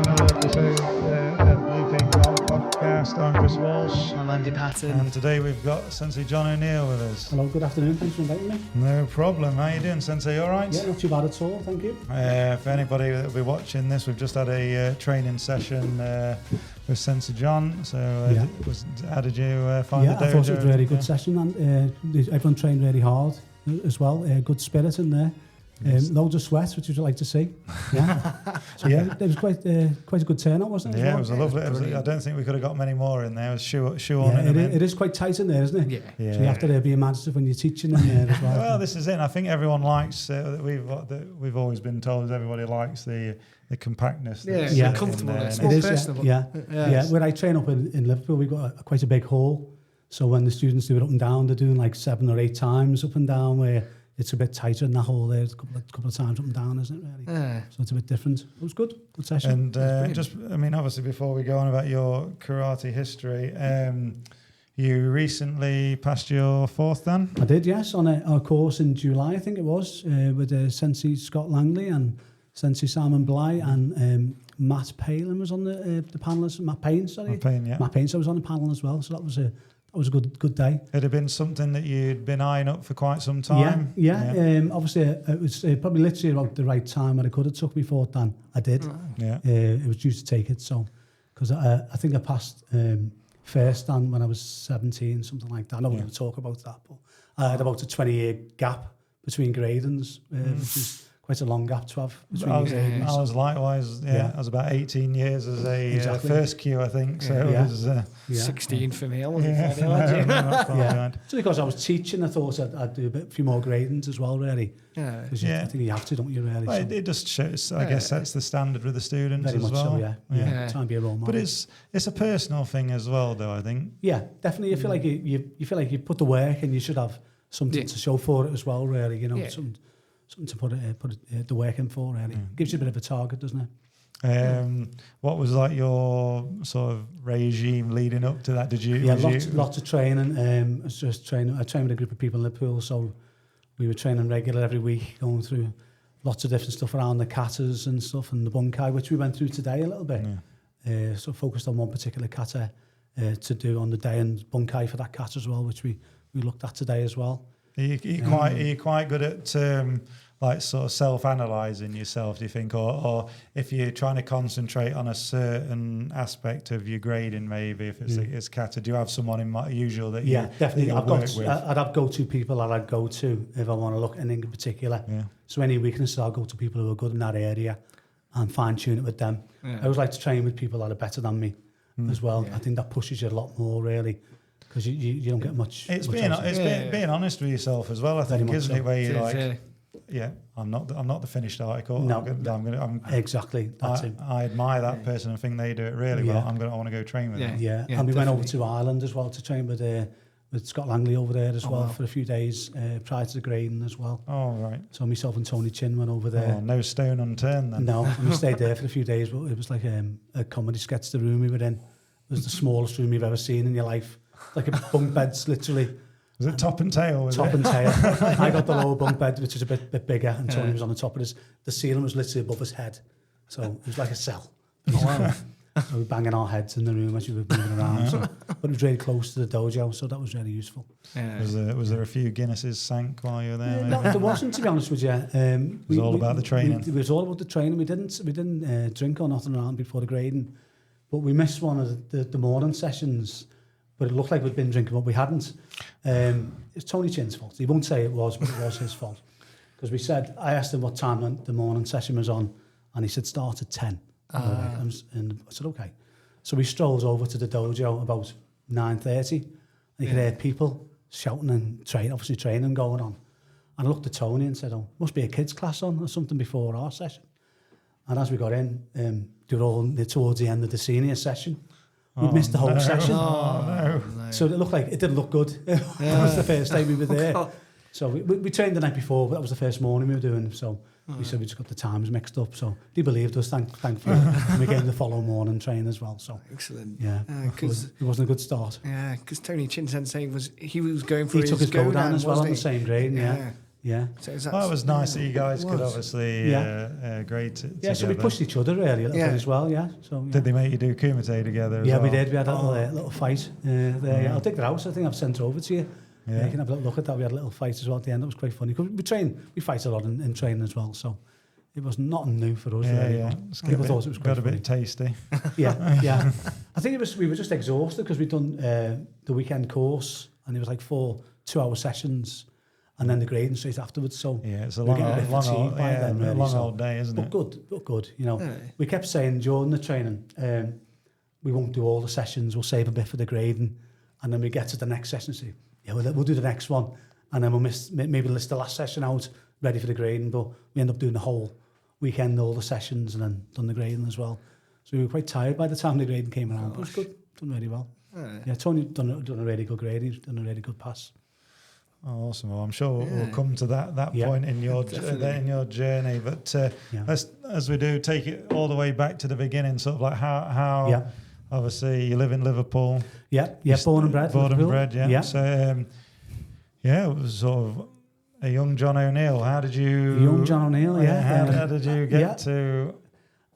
another episode of Blue Pig Podcast. I'm Chris Walsh. I'm Andy Patton. And today we've got Sensei John O'Neill with us. Hello, good afternoon. Thanks for inviting me. No problem. How you doing, Sensei? All right? Yeah, not too bad at all. Thank you. For anybody that will be watching this, we've just had a training session with Sensei John. So how did you find the dojo? I thought it was a really good session, and everyone trained really hard as well. Good spirit in there. Loads of sweat, which you'd like to see. Yeah, so it was quite a good turnout, wasn't it? Yeah, it was a lovely. I don't think we could have got many more in there. It was shoe on. It is quite tight in there, isn't it? Yeah. So you have to be imaginative when you're teaching in there as well. Well, this is it. I think everyone likes. We've always been told everybody likes the compactness. Yeah, comfortableness. It is personable. Yeah. When I train up in Liverpool, we've got quite a big hall. So when the students do it up and down, they're doing like 7 or 8 times up and down, where it's a bit tighter in that hole there. It's a couple of times up and down, isn't it, really? Yeah. So it's a bit different. It was good session. And obviously before we go on about your karate history, you recently passed your 4th dan? I did, yes, on a course in July, I think it was, with Sensei Scott Langley and Sensei Simon Bly, and Matt Palin was on the panel. Matt Payne, sorry. Matt Payne, yeah. Matt Payne, so I was on the panel as well, so that was a good day. It had been something that you'd been eyeing up for quite some time. Yeah. Obviously, it was probably literally about the right time when I could have took me 4th dan. I did. Yeah. It was due to take it, so because I think I passed first dan when I was 17, something like that. I don't want to talk about that, but I had about a 20-year gap between gradings, which is quite a long gap to have between gradings. I was likewise. I was about 18 years as a first Q, I think. So it was 16 for me. I So because I was teaching, I thought I'd do a few more gradings as well, really. Yeah. Because I think you have to, don't you, really? Well, it just shows, I guess that's the standard with the students very as much well. So, yeah. Try and be a role model. But it's a personal thing as well, though, I think. Yeah, definitely. You feel like you feel like you put the work, and you should have something to show for it as well, really. You know, something to put the work in for, really. Gives you a bit of a target, doesn't it? What was like your sort of regime leading up to that? Lots of training. I was just training. I trained with a group of people in Liverpool, so we were training regular every week, going through lots of different stuff around the katas and stuff, and the bunkai, which we went through today a little bit. So focused on one particular kata to do on the day, and bunkai for that kata as well, which we looked at today as well. Are you quite good at like sort of self-analysing yourself, do you think, or if you're trying to concentrate on a certain aspect of your grading, maybe if it's kata, do you have someone in mind usual that definitely with? I'd have go-to people that I'd go to if I want to look at anything in particular. So any weaknesses, I'll go to people who are good in that area and fine-tune it with them. I always like to train with people that are better than me as well. I think that pushes you a lot more, really, because you don't get much. It's being honest with yourself as well, I think, isn't it? Where you're like, I'm not the finished article. No, exactly. That's it. I admire that person and think they do it really well. I want to go train with them. Yeah, and we went over to Ireland as well to train with Scott Langley over there as well for a few days prior to the grading as well. Oh, right. So myself and Tony Chin went over there. Oh, no stone unturned then. No, and we stayed there for a few days, but it was like a comedy sketch, the room we were in. It was the smallest room you've ever seen in your life. Like a bunk beds, literally. Was it top and tail? Top and tail. I got the lower bunk bed, which was a bit bigger, and Tony was on the top of his. The ceiling was literally above his head, so it was like a cell. So we were banging our heads in the room as we were moving around. But it was really close to the dojo, so that was really useful. Was there a few Guinnesses sank while you were there? No, there wasn't, to be honest with you. It was all about the training. It was all about the training. We didn't drink or nothing around before the grading, but we missed one of the morning sessions. But it looked like we'd been drinking, but we hadn't. It's Tony Chin's fault. He won't say it was, but it was his fault. Because I asked him what time the morning session was on, and he said start at 10. And I said, okay. So we strolled over to the dojo about 9:30, and you could hear people shouting and obviously training going on. And I looked at Tony and said, must be a kids' class on or something before our session. And as we got in, they were all towards the end of the senior session. We'd missed the whole session. No. So it didn't look good. That was the first day we were there. So we trained the night before, but that was the first morning we were doing. So we said we just got the times mixed up. So they believed us, thankfully. And we gave them the following morning train as well. So excellent. Yeah, because it wasn't a good start. Yeah, because Tony Chin Sensei was going for he took his go down as well on the same grade. Yeah. Yeah. So is Well, it was nice that you guys could was. obviously grade Yeah, so we pushed each other really a little bit as well, yeah. So, yeah. Did they make you do Kumite together as well? We did. We had a little fight there. Yeah. I'll take that out. I think I've sent it over to you. Yeah. You can have a little look at that. We had a little fight as well at the end. It was quite funny. 'Cause we fight a lot in training as well, so it was nothing new for us. Yeah, really. yeah. People thought it was quite got a bit tasty. yeah. I think we were just exhausted because we'd done the weekend course and it was like 4 2-hour sessions and then the grading straight afterwards. So Yeah, it's a we were long, getting a bit fatigued by then, really, long so- old day, isn't it? But good. You know, Yeah. we kept saying during the training, we won't do all the sessions. We'll save a bit for the grading, and then we get to the next session and say, yeah, we'll do the next one, and then we'll maybe list the last session out ready for the grading. But we end up doing the whole weekend, all the sessions, and then done the grading as well. So we were quite tired by the time the grading came around. But it was good, done really well. Yeah, Tony done a really good grading, done a really good pass. Oh, awesome. Well, I'm sure we'll come to that point in your journey. But as we do, take it all the way back to the beginning, sort of like how obviously you live in Liverpool. Yeah, born and bred. Born and Liverpool. bred, yeah. So, it was sort of a young John O'Neill. How did you... Young John O'Neill, yeah. How did you get to...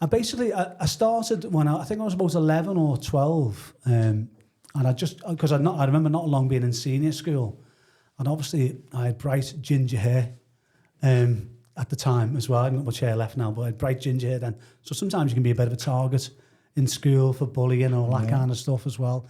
I started when I think I was about 11 or 12, and I remember not long being in senior school, and obviously I had bright ginger hair at the time as well. I haven't got much hair left now, but I had bright ginger hair then. So sometimes you can be a bit of a target in school for bullying and all that kind of stuff as well.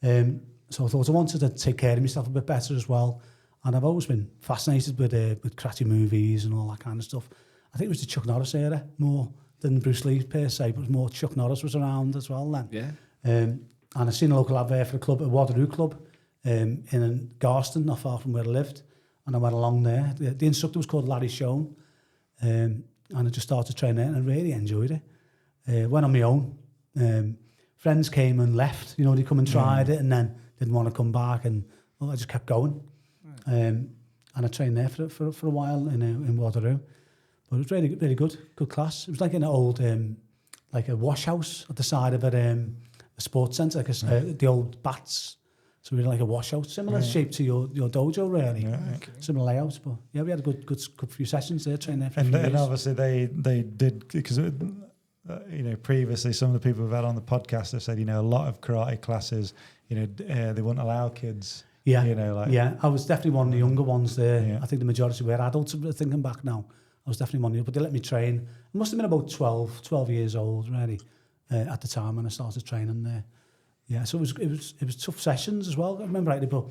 So I thought I wanted to take care of myself a bit better as well. And I've always been fascinated with karate movies and all that kind of stuff. I think it was the Chuck Norris era more than Bruce Lee per se, but it was more Chuck Norris was around as well then. Yeah. And I seen a local advert for a club, a Wado Ryu club, in Garston, not far from where I lived. And I went along there. The instructor was called Larry Schoen. And I just started training there and I really enjoyed it. Went on my own. Friends came and left, they come and tried it and then didn't want to come back, and I just kept going. And I trained there for a while in Wado Ryu. But it was really, really good class. It was like an old, like a wash house at the side of a sports centre, like the old bats. So we had like a wash house, similar shape to your dojo, really. Yeah, okay. Similar layout, but yeah, we had a good few sessions there, training there for a few years. And obviously they did, because previously some of the people we've had on the podcast have said, a lot of karate classes, they wouldn't allow kids. Yeah, I was definitely one of the younger ones there. Yeah. I think the majority were adults. Thinking back now, I was definitely one of them, but they let me train. I must have been about 12 years old, really, at the time when I started training there. Yeah, so it was tough sessions as well. I remember rightly, but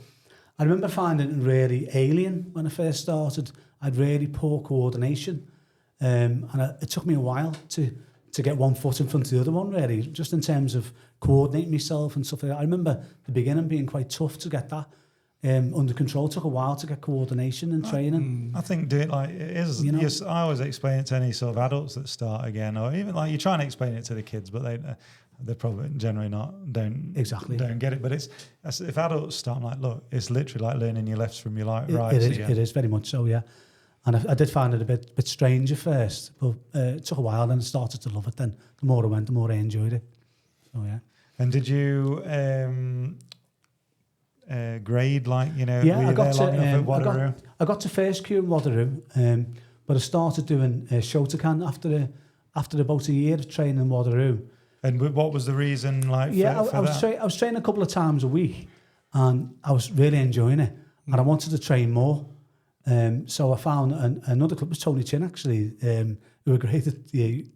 I remember finding it really alien when I first started. I had really poor coordination, and it took me a while to get one foot in front of the other one, really, just in terms of coordinating myself and stuff like that. I remember the beginning being quite tough to get that under control. It took a while to get coordination and training. I think it is. Yes, I always explain it to any sort of adults that start again, or even like you're trying to explain it to the kids, but they probably generally don't get it. But if adults start, I'm like, look, it's literally like learning your lefts from your rights again. It is very much so, yeah. And I did find it a bit strange at first, but it took a while. Then I started to love it. Then the more I went, the more I enjoyed it. So yeah. And did you grade Yeah, I got to first Q in Wado Ryu, but I started doing Shotokan after about a year of training in Wado Ryu. And what was the reason for I was training a couple of times a week, and I was really enjoying it, and I wanted to train more. So I found another club, it was Tony Chin actually, who were great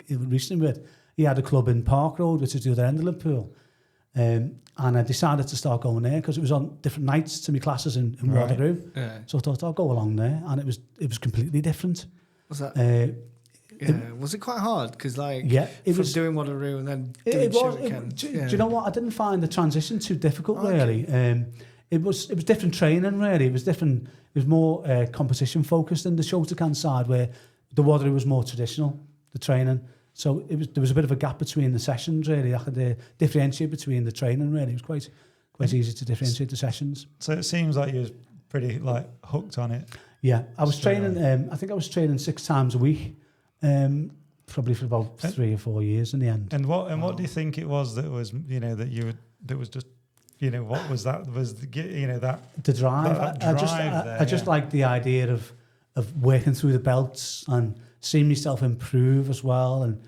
recently with. He had a club in Park Road, which is the other end of Liverpool. And I decided to start going there because it was on different nights to my classes in Wado Ryu. Yeah. So I thought I'll go along there, and it was completely different. Was that? Was it quite hard? Because it was doing Wado Ryu and then doing Shotokan. Do you know what? I didn't find the transition too difficult really. It was different training really. It was different. It was more competition focused in the Shotokan side, where the Wado Ryu was more traditional, the training. So there was a bit of a gap between the sessions really. I could differentiate between the training really. It was quite easy to differentiate the sessions. So it seems like you was pretty hooked on it. Yeah, I was training. I think I was training 6 times a week, probably for about 3 or 4 years in the end. And what do you think it was that was that was just what was that? Was that the drive? I just liked the idea of of working through the belts and seeing myself improve as well. And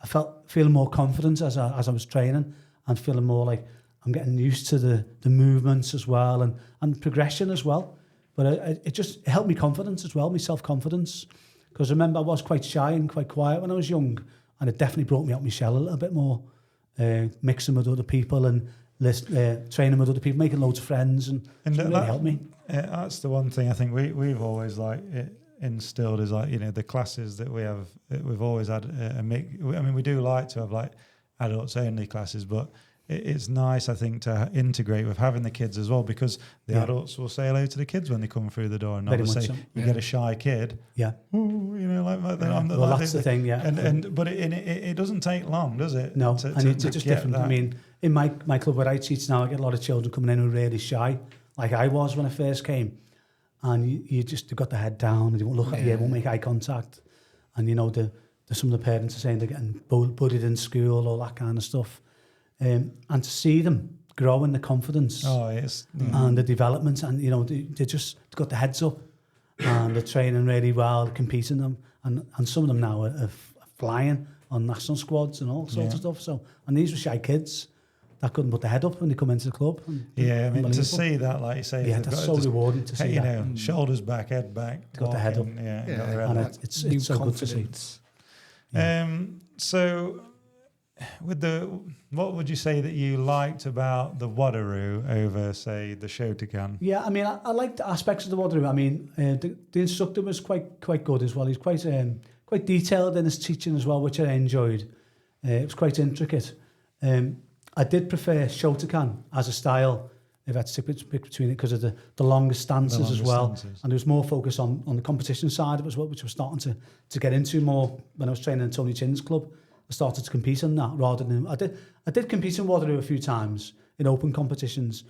I feeling more confident as I was training, and feeling more like I'm getting used to the movements as well, and progression as well. But it just helped me confidence as well, my self-confidence. Because remember, I was quite shy and quite quiet when I was young, and it definitely brought me out my shell a little bit more, mixing with other people and training with other people, making loads of friends, and it really helped me. That's the one thing I think we've always instilled is the classes that we have. We've always had a mix. I mean, we do like to have adults only classes, but it's nice, I think, to integrate with having the kids as well, because the adults will say hello to the kids when they come through the door, and obviously you get a shy kid. Yeah. Ooh, that's the thing. Yeah. But it doesn't take long, does it? No, it's just different. That. I mean, in my club where I teach now, I get a lot of children coming in who are really shy, like I was when I first came, and you've got their head down, and they won't look at you, won't make eye contact, and some of the parents are saying they're getting bullied in school, all that kind of stuff. And to see them grow in the confidence and the development, and they just got their heads up, and they're training really well, competing them, and some of them now are flying on national squads and all sorts of stuff. So, and these were shy kids that couldn't put their head up when they come into the club. I mean, to see that, like you say, that's so rewarding to see. Shoulders back, head back, got their head up, got their head up. It's so good to see. So, what would you say that you liked about the Wado Ryu over, say, the Shotokan? Yeah, I mean, I liked aspects of the Wado Ryu. I mean, the instructor was quite good as well. He's quite detailed in his teaching as well, which I enjoyed. It was quite intricate. I did prefer Shotokan as a style, if I had to pick between it, because of the longer stances as well. And there was more focus on the competition side of it as well, which I was starting to get into more when I was training in Tony Chin's club. I started to compete on that rather than... I did compete in Wado Ryu a few times in open competitions,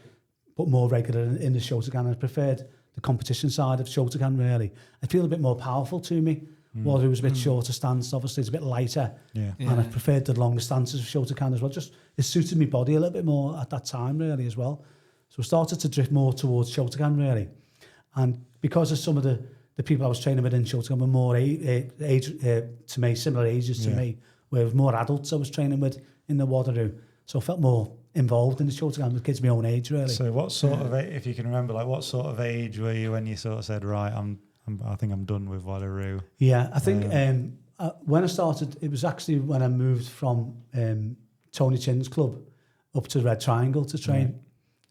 but more regular in the Shotokan. I preferred the competition side of Shotokan, really. I feel a bit more powerful to me. Wado Ryu was a bit shorter stance, obviously it's a bit lighter. And I preferred the longer stances of Shotokan as well. Just it suited my body a little bit more at that time, really, as well. So I started to drift more towards Shotokan, really. And because of some of the people I was training with in Shotokan were more to me, similar ages to me, where with more adults I was training with in the Wado Ryu. So I felt more involved in the Shotokan with kids my own age, really. So what sort of, if you can remember, what sort of age were you when you sort of said, right, I think I'm done with Wado Ryu? Yeah, I think when I started, it was actually when I moved from Tony Chin's club up to Red Triangle to train.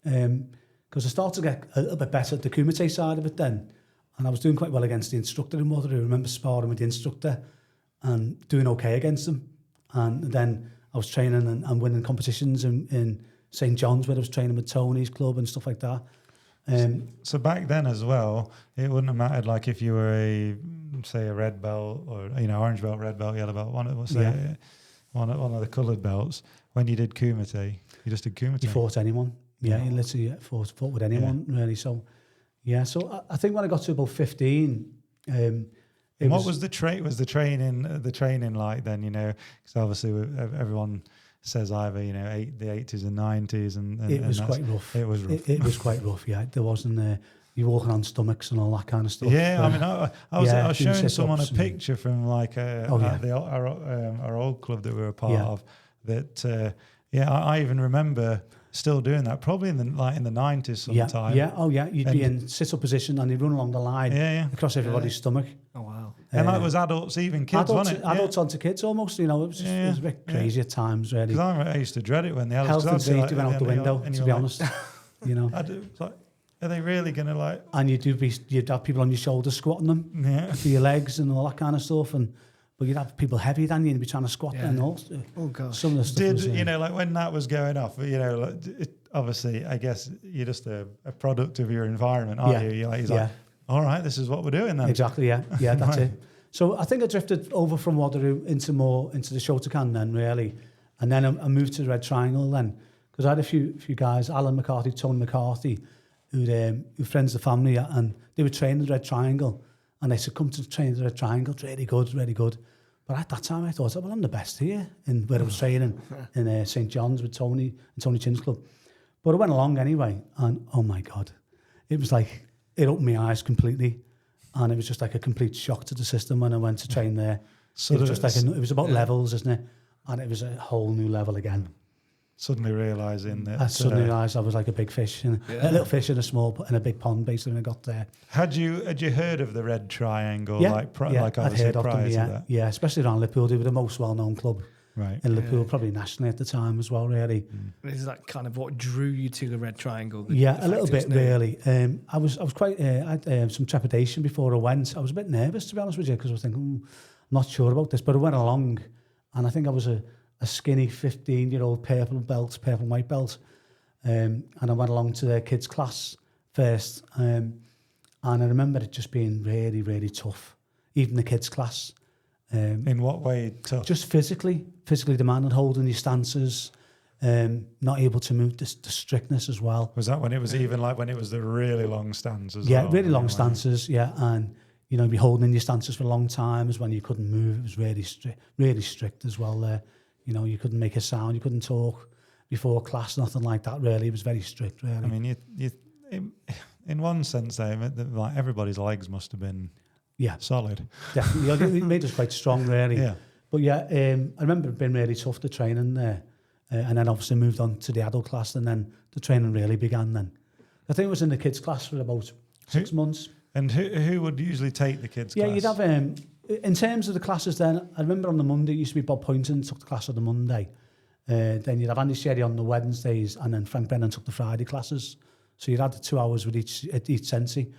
Because I started to get a little bit better at the Kumite side of it then. And I was doing quite well against the instructor in Wado Ryu. I remember sparring with the instructor and doing okay against him. And then I was training and winning competitions in St. John's, where I was training with Tony's club and stuff like that. So back then as well, it wouldn't have mattered like if you were a red belt or orange belt, red belt, yellow belt, one of the coloured belts. When you did Kumite, you just did Kumite. You fought anyone. Yeah, you literally fought with anyone really. So so I think when I got to about 15. What was the training like then? Because obviously everyone says either the 80s and 90s, and it was quite rough. It was rough. It was quite rough. Yeah, there wasn't. You walking on stomachs and all that kind of stuff. Yeah, I mean, I was showing someone a picture from like our old club that we were a part of. That I even remember still doing that, probably in the 90s sometime. You'd be in sit-up position and you'd run along the line across everybody's stomach. Oh, wow. And that was adults, even kids, wasn't it? Adults onto kids almost, it was a bit crazy at times, really. Because I used to dread it when the health and safety went out the window, to be honest. Are they really going to And you'd have people on your shoulders squatting them for your legs and all that kind of stuff, but you'd have people heavier than you and be trying to squat and all. Oh gosh! Some of the stuff was, when that was going off, obviously, I guess you're just a product of your environment, aren't you? He's like, all right, this is what we're doing then. Exactly, yeah, that's it. So I think I drifted over from Wado Ryu into the Shotokan then, really, and then I moved to the Red Triangle then, because I had a few guys, Alan McCarthy, Tony McCarthy, who friends of the family, and they were training the Red Triangle. And they said, come to train the Red Triangle, really good, really good. But at that time, I thought, well, I'm the best here, where I was training in St. John's with Tony and Tony Chin's club. But I went along anyway, and oh my God, it was like, it opened my eyes completely. and it was just like a complete shock to the system when I went to train there. So it was just like it was about levels, isn't it? And it was a whole new level again. Suddenly realising that... I suddenly realised I was like a big fish, a little fish in a big pond, basically, when I got there. Had you heard of the Red Triangle? Yeah, like I'd heard of them, to that? Yeah, especially around Liverpool. They were the most well-known club in Liverpool, probably nationally at the time as well, really. Is that kind of what drew you to the Red Triangle? A little bit, really. I was quite... I had some trepidation before I went. I was a bit nervous, to be honest with you, because I was thinking, I'm not sure about this, but I went along, and I think I was a skinny 15-year-old purple and white belt. And I went along to their kids' class first. And I remember it just being really, really tough, even the kids' class. In what way tough? Just physically demanding, holding your stances, not able to move, the strictness as well. Was that when it was even like when it was the really long stances? Yeah, really long stances, and be holding your stances for long times when you couldn't move. It was really strict as well there. You couldn't make a sound, you couldn't talk before class, nothing like that, really. It was very strict, really. I mean, you in one sense, though, like everybody's legs must have been solid. Definitely. It made us quite strong, really. Yeah. But I remember it being really tough, the training there. And then obviously moved on to the adult class, and then the training really began then. I think it was in the kids' class for about 6 months. And who would usually take the kids' class? Yeah, you'd have... in terms of the classes then, I remember on the Monday, it used to be Bob Poynton took the class on the Monday. Then you'd have Andy Sherry on the Wednesdays, and then Frank Brennan took the Friday classes. So you'd have the 2 hours with each sensei.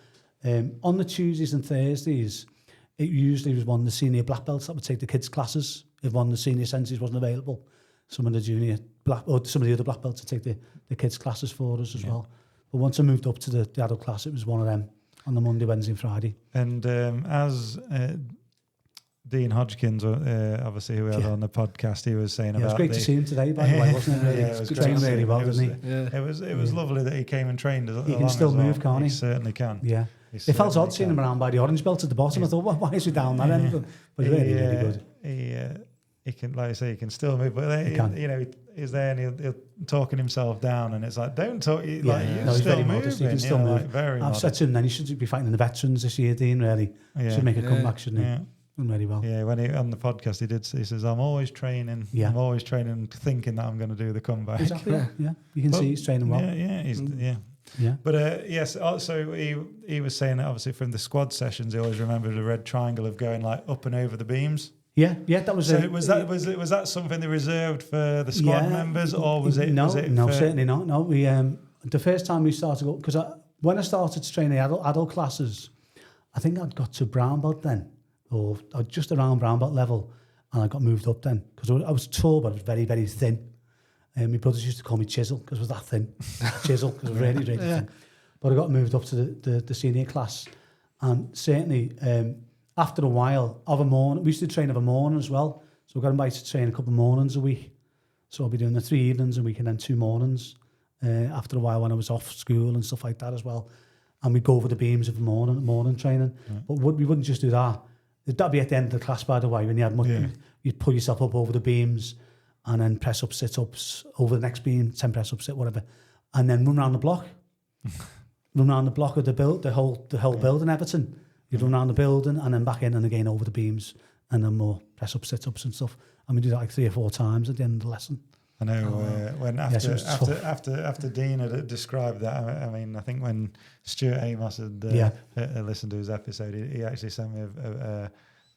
On the Tuesdays and Thursdays, it usually was one of the senior black belts that would take the kids' classes if one of the senior senseis wasn't available. Some of the junior black, or some of the other black belts would take the kids' classes for us as well. But once I moved up to the adult class, it was one of them on the Monday, Wednesday, and Friday. And as Dean Hodgkins, obviously, who we had on the podcast, he was saying about... It was great to see him today, by the way, wasn't it? It was trained really well, wasn't he? It was lovely that he came and trained. He can still move, can't he? He certainly can. Yeah. It felt odd seeing him around by the orange belt at the bottom. I thought, why is he down that end? But really good. He can, like I say, he can still move, but he's there and he'll talking himself down, and it's like, don't talk. He's very modest. He can still move. I've said to him then he should be fighting the veterans this year, Dean. Really, should make a comeback, shouldn't he? Done very well. Yeah, when he on the podcast he says, I'm always training. I'm always training, thinking that I'm going to do the comeback. Exactly. Yeah. You can see he's training well. Yeah. But yes, also he was saying that obviously from the squad sessions, he always remembered the Red Triangle of going like up and over the beams. Yeah, that was. So was that something they reserved for the squad members, or was it? No, certainly not. No, we the first time we started go, because when I started to train the adult classes, I think I'd got to brown belt then, or just around brown belt level, and I got moved up then because I was tall, but I was very, very thin. My brothers used to call me Chisel because I was that thin. Chisel, because I was really, really thin. But I got moved up to the senior class, and certainly. After a while of a morning, we used to train of a morning as well. So we got invited to train a couple of mornings a week. So I'll be doing the 3 evenings a week and then 2 mornings. After a while when I was off school and stuff like that as well. And we'd go over the beams of the morning training. But we wouldn't just do that. That'd be at the end of the class, by the way, when you had you'd pull yourself up over the beams and then press up, sit-ups over the next beam, 10 press up, sit, whatever. And then run around the block. Run around the block of the whole building, Everton. You'd run around the building and then back in and again over the beams and then more press-ups, sit-ups and stuff. And we do that like 3 or 4 times at the end of the lesson. I know when after Dean had described that, I mean, I think when Stuart Amos had listened to his episode, he actually sent me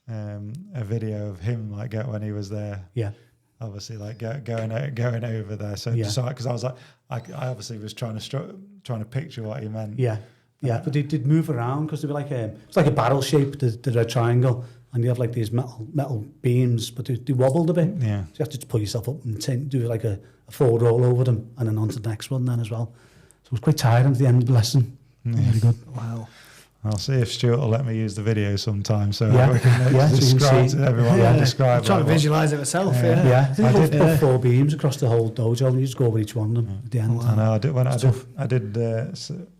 a video of him like when he was there. Yeah. Obviously, like going over there. So because I was like, I obviously was trying to picture what he meant. Yeah. Yeah, but they did move around because they were like it's like a barrel shape, the Red Triangle, and you have like these metal beams, but they wobbled a bit. Yeah, so you have to pull yourself up and do like a forward roll over them, and then on to the next one then as well. So it was quite tiring at the end of the lesson. Very good. Wow. I'll see if Stuart will let me use the video sometime, so we can describe to everyone. Describe. I'm trying to visualise it myself. I did 4 beams across the whole dojo, and you just go over each one of them at the end. I know. I did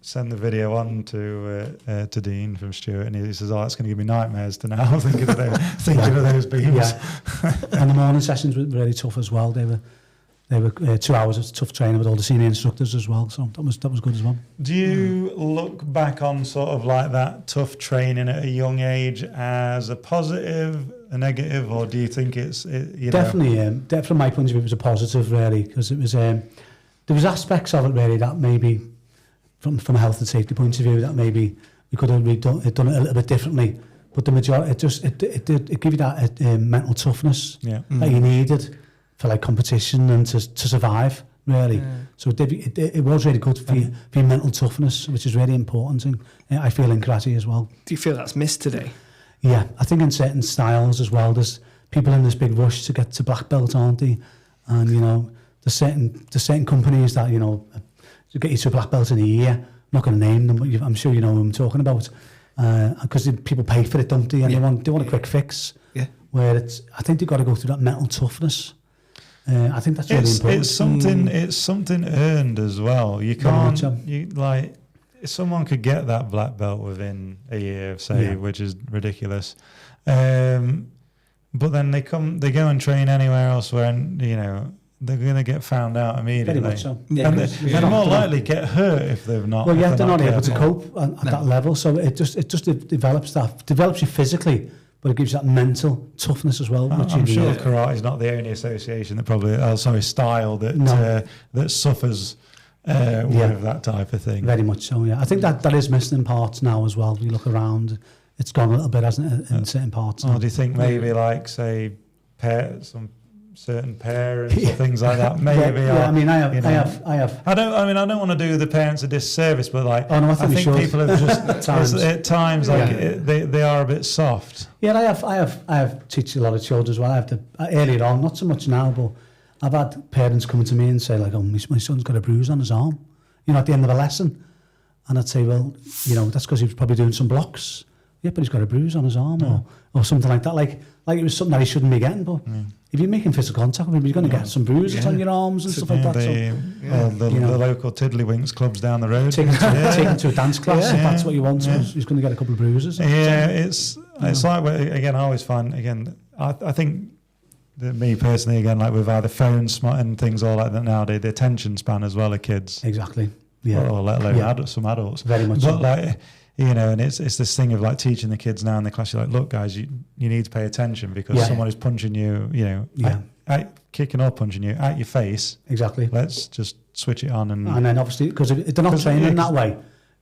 send the video on to Dean from Stuart, and he says, "Oh, it's going to give me nightmares to now thinking of those beams." Yeah. And the morning sessions were really tough as well. They They were 2 hours of tough training with all the senior instructors as well. So that was good as well. Do you look back on sort of like that tough training at a young age as a positive, a negative, or do you think it's definitely from my point of view it was a positive really, because it was there was aspects of it really that maybe from a health and safety point of view that maybe we could have done it a little bit differently, but the majority it gave you that mental toughness that you needed for like competition and to survive really. So it was really good for your mental toughness, which is really important, and I feel in karate as well. Do you feel that's missed today? Yeah, I think in certain styles as well, there's people in this big rush to get to black belt, aren't they? And there's certain companies that to get you to a black belt in a year. I'm not going to name them, but I'm sure you know who I'm talking about, because people pay for it, don't they? And they want a quick fix. Yeah. Where I think they've got to go through that mental toughness. I think that's really important. It's something earned as well. You can't if someone could get that black belt within a year, say, which is ridiculous. But then they go and train anywhere else where they're going to get found out immediately. Very much so. Yeah. And they're more likely to get hurt if they've not. Well, they're not able to cope at that level. So it just develops you physically, but it gives you that mental toughness as well. I'm sure karate is not the only association that style that suffers with that type of thing. Very much so, yeah. I think that is missing in parts now as well. If you look around, it's gone a little bit, hasn't it, in certain parts. Or do you think maybe say some certain parents or things like that? Maybe. I have. I don't want to do the parents a disservice, but I think people have just at times they are a bit soft. Yeah, I have teach a lot of children as well. I have to earlier on, not so much now, but I've had parents coming to me and say like, "Oh, my son's got a bruise on his arm," at the end of a lesson, and I'd say, "Well, that's because he was probably doing some blocks." Yeah, but he's got a bruise on his arm or something like that. Like it was something that he shouldn't be getting. But if you're making physical contact with him, you're going to get some bruises on your arms and stuff like that. The local Tiddlywinks clubs down the road. Take him to a dance class if that's what you want. Yeah. He's going to get a couple of bruises. Yeah, it's like, again, I always find, I think that me personally, again, like with either phones and things all like that now, the attention span as well of kids. Exactly. Yeah. Or let alone some adults. Very much so. Like, and it's this thing of like teaching the kids now in the class. You're like, look, guys, you need to pay attention because someone is punching you, kicking or punching you at your face. Exactly. Let's just switch it on and then obviously because if they're not training that way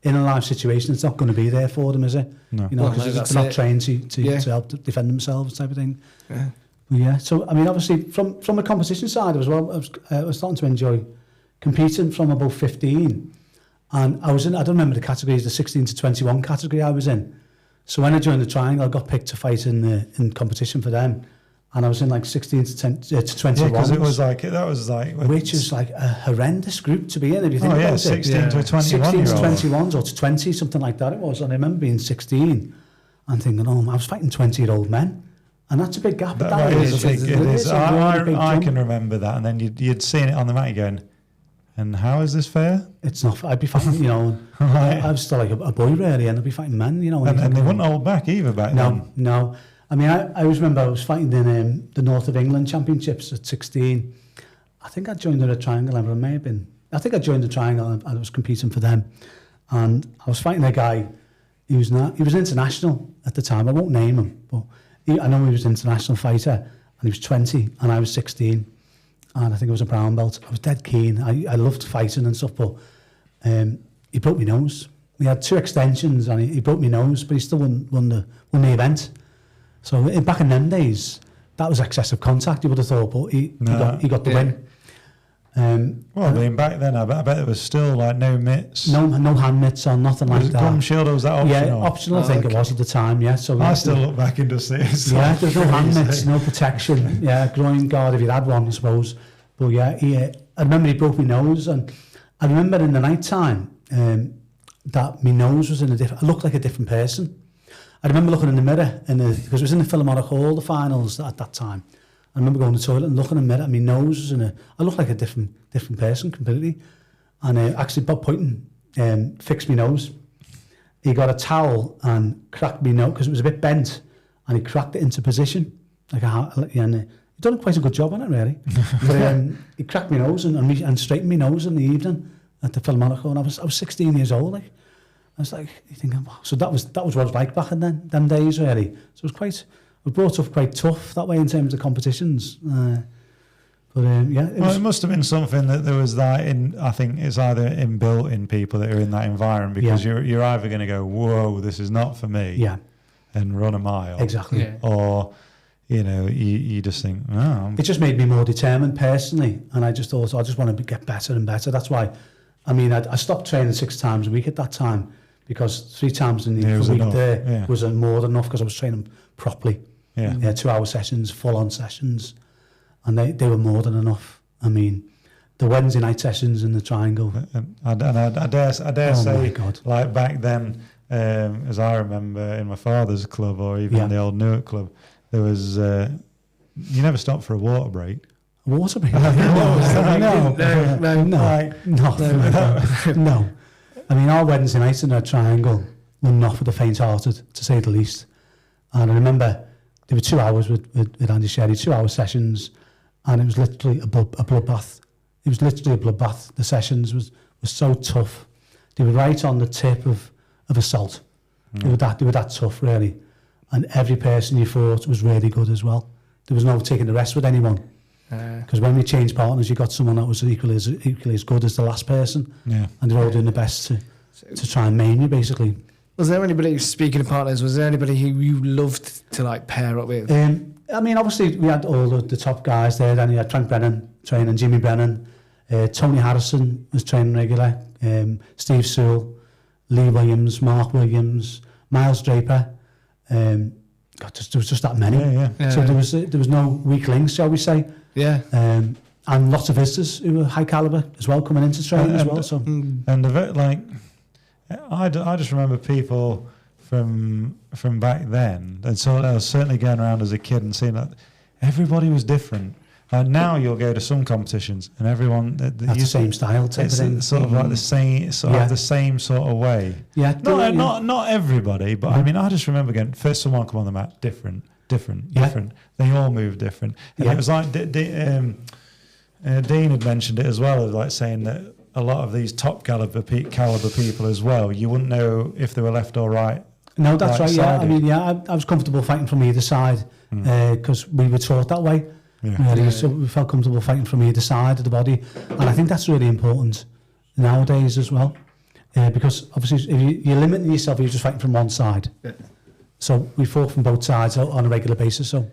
in a live situation, it's not going to be there for them, is it? No. Because they're not trained to help defend themselves, type of thing. Yeah. Yeah. So obviously from a competition side as well, I was starting to enjoy competing from about 15. And I don't remember the categories, the 16 to 21 category I was in. So when I joined the Triangle, I got picked to fight in competition for them. And I was in like 16 to 21. Yeah, because it was like... Which is like a horrendous group to be in, if you think about it. 16 to 21 16 to 21s or to 20, something like that it was. And I remember being 16 and thinking, I was fighting 20-year-old men. And that's a big gap. That is a big... It is. I can remember that. And then you'd seen it on the mat again. And how is this fair? It's not. I'd be fighting, I was still like a boy really, and I'd be fighting men, And they wouldn't hold back either back then. No. I mean, I always remember I was fighting in the North of England Championships at 16. I think I joined the Red Triangle, it may have been. I think I joined the Triangle and I was competing for them. And I was fighting a guy, he was international at the time. I won't name him, but I know he was an international fighter, and he was 20 and I was 16. And I think it was a brown belt. I was dead keen. I loved fighting and stuff, but he broke my nose. We had 2 extensions and he broke my nose, but he still won the event. So back in them days, that was excessive contact, you would have thought, but he got the win. Back then, I bet there was still like no mitts. No hand mitts or nothing like that. Gum shield, or was that optional? Yeah, optional, I think it was at the time, yeah. So I still look back and just see it. Yeah, there's no hand mitts, no protection. Yeah, groin guard if you had one, I suppose. But yeah, I remember he broke my nose, and I remember in the night time that my nose was I looked like a different person. I remember looking in the mirror, because it was in the Philharmonic Hall, the finals at that time. I remember going to the toilet and looking in the mirror, and my nose was I looked like a different person completely. And actually Bob Poynton fixed my nose. He got a towel and cracked my nose, because it was a bit bent, and he cracked it into position. And he done quite a good job on it, really. But he cracked my nose and straightened my nose in the evening at the Philharmonic, and I was 16 years old. Like, I was like, you thinking, wow. So that was what it was like back in them days, really. So I was brought up quite tough that way in terms of competitions. It must have been something that there was that in. I think it's either inbuilt in people that are in that environment, because you're either going to go, whoa, this is not for me, and run a mile, exactly, or you just think, oh. It just made me more determined personally, and I just thought, I just want to get better and better. That's why, I mean, I stopped training 6 times a week at that time, because 3 times in the week was more than enough, because I was training properly. 2-hour sessions, full-on sessions. And they were more than enough. I mean, the Wednesday night sessions in the Triangle. I dare say, like back then, as I remember in my father's club, or even the old Newark club, there was, you never stopped for a water break. A water break? No. I mean, our Wednesday nights in the Triangle were not for the faint-hearted, to say the least. And I remember there were 2 hours with Andy Sherry, 2-hour sessions, and it was literally a bloodbath. It was literally a bloodbath. The sessions was so tough. They were right on the tip of assault. They were that tough, really. And every person you fought was really good as well. There was no taking the rest with anyone. Because when we changed partners, you got someone that was equally as good as the last person. Yeah. And they're all doing the best to try and maim you, basically. Was there anybody, speaking of partners, was there anybody who you loved to like pair up with? I mean, obviously we had all the top guys there. Then you had Frank Brennan training, Jimmy Brennan, Tony Harrison was training regular, Steve Sewell, Lee Williams, Mark Williams, Miles Draper. There was just that many. So there was no weak links, shall we say? Yeah. And lots of visitors who were high caliber as well coming into training as well. So and I just remember people from back then, and so I was certainly going around as a kid and seeing that everybody was different. Now you'll go to some competitions and everyone that's the same style type of thing. Sort of like the same the same sort of way. Yeah, not everybody, but I mean, I just remember going first someone come on the mat, different. They all move different, and it was like Dean had mentioned it as well, like saying that a lot of these top caliber people as well, you wouldn't know if they were left or right. No, that's right. Yeah, I mean, I was comfortable fighting from either side because we were taught that way. So we felt comfortable fighting from either side of the body, and I think that's really important nowadays as well, because obviously if you're limiting yourself, you're just fighting from one side. Yeah. So we fought from both sides on a regular basis. So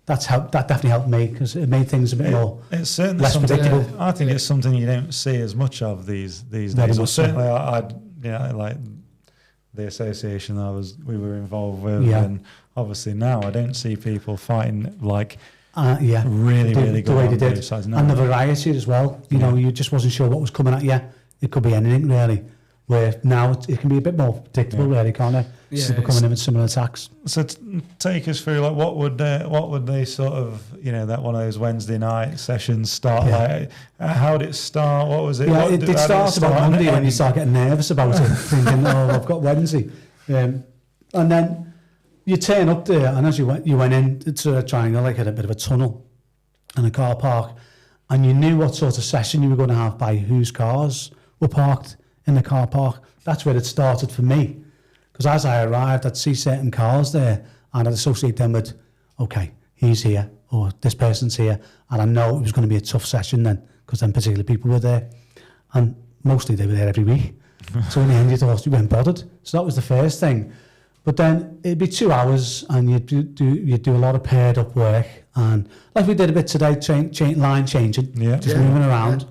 that definitely helped me, because it made things a bit more less predictable. I think it's something you don't see as much of these days. Or certainly, like the association we were involved with, and obviously now I don't see people fighting like really good the way they did, and the variety as well. You know, you just wasn't sure what was coming at you. It could be anything really. Where now it can be a bit more predictable, really, can't it? People coming in with similar attacks. So take us through, like, what would they sort of, that one of those Wednesday night sessions start like? How did it start? What was it? Yeah, it did start about Monday when you start getting nervous about it, thinking, I've got Wednesday. And then you turn up there, and as you went into a triangle, like had a bit of a tunnel and a car park, and you knew what sort of session you were going to have by whose cars were parked in the car park. That's where it started for me, because as I arrived, I'd see certain cars there and I'd associate them with, okay, he's here or this person's here, and I know it was going to be a tough session then, because then particular people were there, and mostly they were there every week. So in the end you thought you weren't bothered. So that was the first thing. But then it'd be 2 hours and you'd do a lot of paired up work, and like we did a bit today, line changing, just moving around,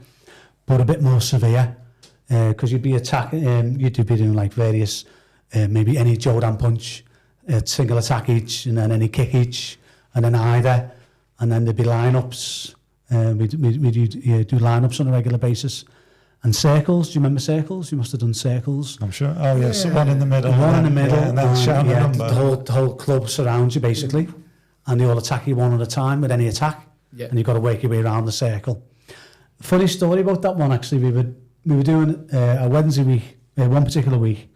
but a bit more severe. Because you'd be attacking, you'd be doing like various, maybe any Jodan punch, single attack each, and then any kick each, and then either, and then there'd be lineups. We do lineups on a regular basis, and circles. Do you remember circles? You must have done circles. I'm sure. Oh yeah, so one in the middle. One in the middle, and then shout a number. The whole club surrounds you basically, and they all attack you one at a time with any attack, and you've got to work your way around the circle. Funny story about that one, actually. We were doing a Wednesday week, one particular week,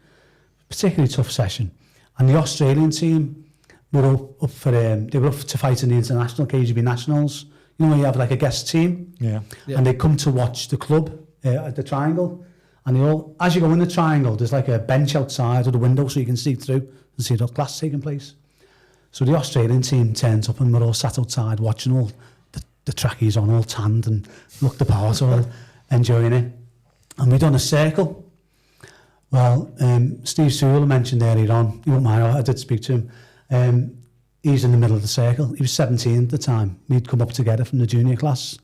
particularly tough session, and the Australian team were up for they were up to fight in the international KUGB nationals. You know, where you have like a guest team, and they come to watch the club at the Triangle, and they all, as you go in the Triangle, there's like a bench outside of the window so you can see through and see the class taking place. So the Australian team turns up and we're all sat outside watching all the trackies on, all tanned and looked the part, all enjoying it. And we done a circle. Well, Steve Sewell mentioned earlier on, you won't mind, I did speak to him. He's in the middle of the circle. He was 17 at the time. We'd come up together from the junior class.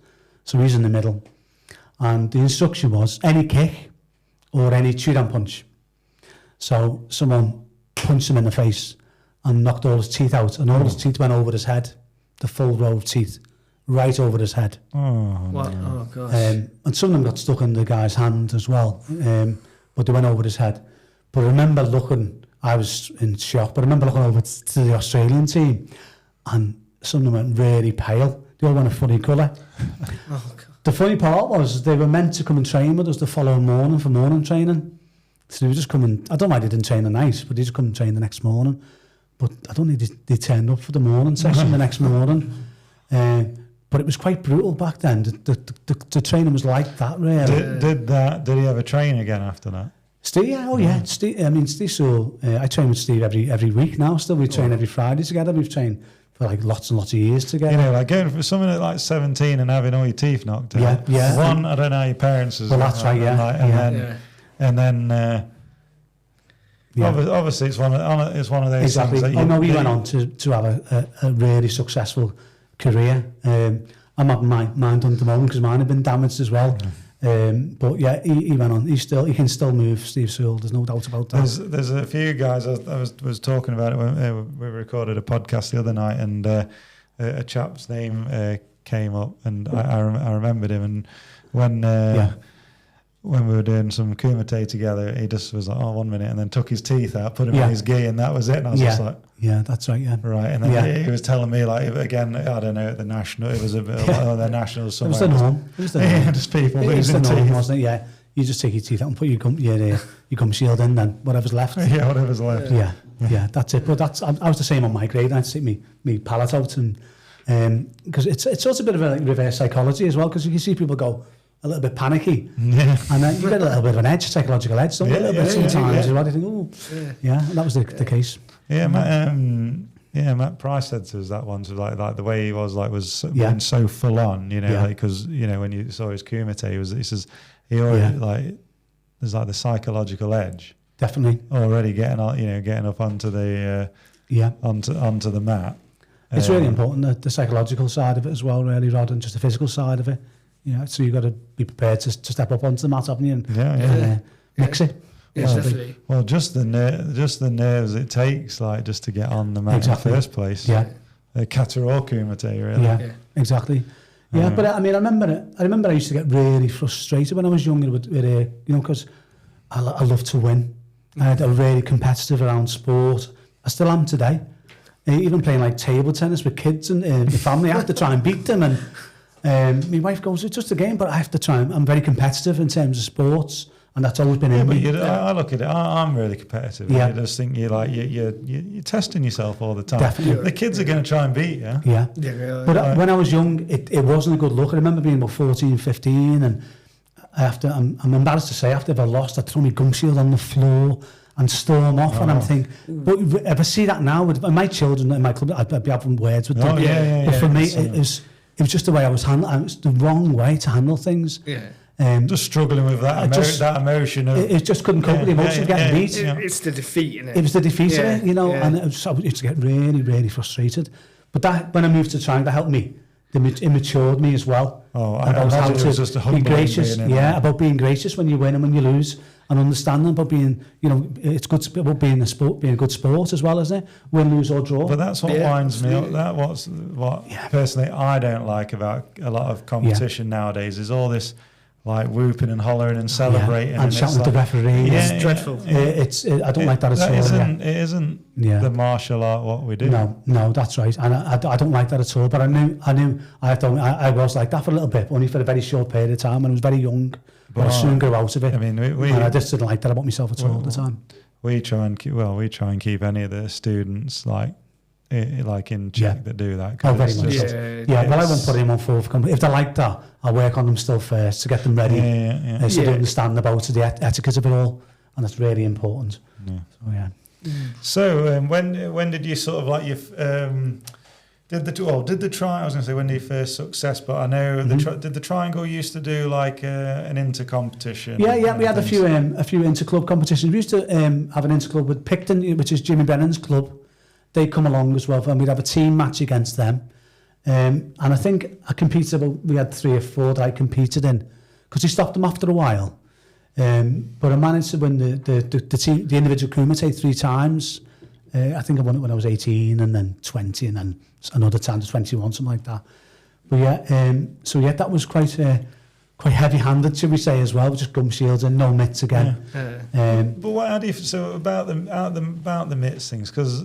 So he's in the middle. And the instruction was any kick or any two-down punch. So someone punched him in the face and knocked all his teeth out, and all his teeth went over his head, the full row of teeth, right over his head. What? No. Oh, gosh. And some of them got stuck in the guy's hand as well, but they went over his head. But I remember looking, I was in shock, but I remember looking over to the Australian team, and some of them went really pale. They all went a funny colour. Oh, God. The funny part was they were meant to come and train with us the following morning for morning training. So they were just coming, I don't know why they didn't train the night, but they just come and train the next morning. But I don't think they turned up for the morning session the next morning. But it was quite brutal back then. The training was like that, really. Did he ever train again after that? Steve, yeah. Steve, I mean, Steve. So I train with Steve every week now. Still, we train every Friday together. We've trained for like lots and lots of years together. You know, like going for someone at like 17 and having all your teeth knocked out. Yeah. One, I don't know how your parents is. Well, that's right. Yeah. And then. Obviously, it's one of those exactly. things that he went on to have a really successful career. I'm having mine done at the moment because mine have been damaged as well. But yeah, he went on. He can still move, Steve Sewell. There's no doubt about that. There's a few guys. I was talking about it when we recorded a podcast the other night, and a chap's name came up, and I remembered him. And when we were doing some kumite together, he just was like, 1 minute, and then took his teeth out, put him in his gi, and that was it. And I was just like, yeah, that's right, yeah. Right, and then he was telling me, like, again, I don't know, at the national, it was a bit like, the nationals somewhere. It was the norm. Just people losing teeth. Norm, wasn't it? Yeah. You just take your teeth out and put your gum shield in, then whatever's left. Yeah, whatever's left. Yeah, that's it. But I was the same on my grade. I'd stick me palate out, and because it's also a bit of a reverse psychology as well, because you can see people go a little bit panicky, and then you get a little bit of an edge, psychological edge, don't you? A little bit sometimes. You think, that was the case. Yeah, Matt Price said to us that once, like the way he was being so full on, you know, because when you saw his kumite, he already like there's like the psychological edge, definitely already getting up onto the onto the mat. It's really important, the psychological side of it as well, really, rather than just the physical side of it. So you've got to be prepared to step up onto the mat, haven't you? And mix it. Yeah, definitely. Well, just the nerves it takes, like, just to get on the mat in the first place. Yeah. Kata or kumite, really. Yeah, exactly. Yeah, but I mean, I remember I used to get really frustrated when I was younger with because I love to win. I had a really competitive around sport. I still am today. Even playing like table tennis with kids and the family, I have to try and beat them. And my wife goes, it's just a game, but I have to try. I'm very competitive in terms of sports, and that's always been in me. I look at it. I'm really competitive. Yeah. I just think you're testing yourself all the time. Definitely. The kids are going to try and beat you. Yeah. But when I was young, it wasn't a good look. I remember being about 14, 15, and I'm embarrassed to say, after I lost, I threw my gum shield on the floor and storm off, and I'm thinking, but if I see that now with my children in my club, I'd be having words with them. But for me, it was just the way I was handling. It was the wrong way to handle things. Yeah. Just struggling with that emotion. It just couldn't cope with the emotion of getting beat. It's the defeat, isn't it? It was the defeat of it, and I used to get really, really frustrated. But that, when I moved to Triangle, that helped me. It matured me as well. About how to be gracious. About being gracious when you win and when you lose, and understanding about being, it's good about being a good sport as well, isn't it? Win, lose or draw. But that's what winds me up. What personally I don't like about a lot of competition nowadays is all this like whooping and hollering and celebrating and shouting at the referee. It's dreadful. I don't like that at all. It isn't the martial art what we do. No, that's right, and I don't like that at all. But I knew I was like that for a little bit, only for a very short period of time, and I was very young. But I soon grew out of it. I mean, and I just didn't like that about myself at all the time. We try and keep any of the students like like in Czech that do that. Oh, very much. Well, I won't put anyone forward for if they're like that. I'll work on them still first to get them ready, so they understand about the etiquette of it all, and that's really important. So when did you sort of like did the triangle? I was going to say when did you first success, but I know did the triangle used to do like an inter competition? Yeah, we had a few inter-club competitions. We used to have an inter-club with Picton, which is Jimmy Brennan's club. They'd come along as well, and we'd have a team match against them. And I think I competed we had 3 or 4 that I competed in, because he stopped them after a while. But I managed to win the team, the individual Kumite 3 times. I think I won it when I was 18, and then 20, and then another time to 21, something like that. But that was quite heavy-handed, should we say, as well, just gum shields and no mitts again. But how do you about the mitts things? Because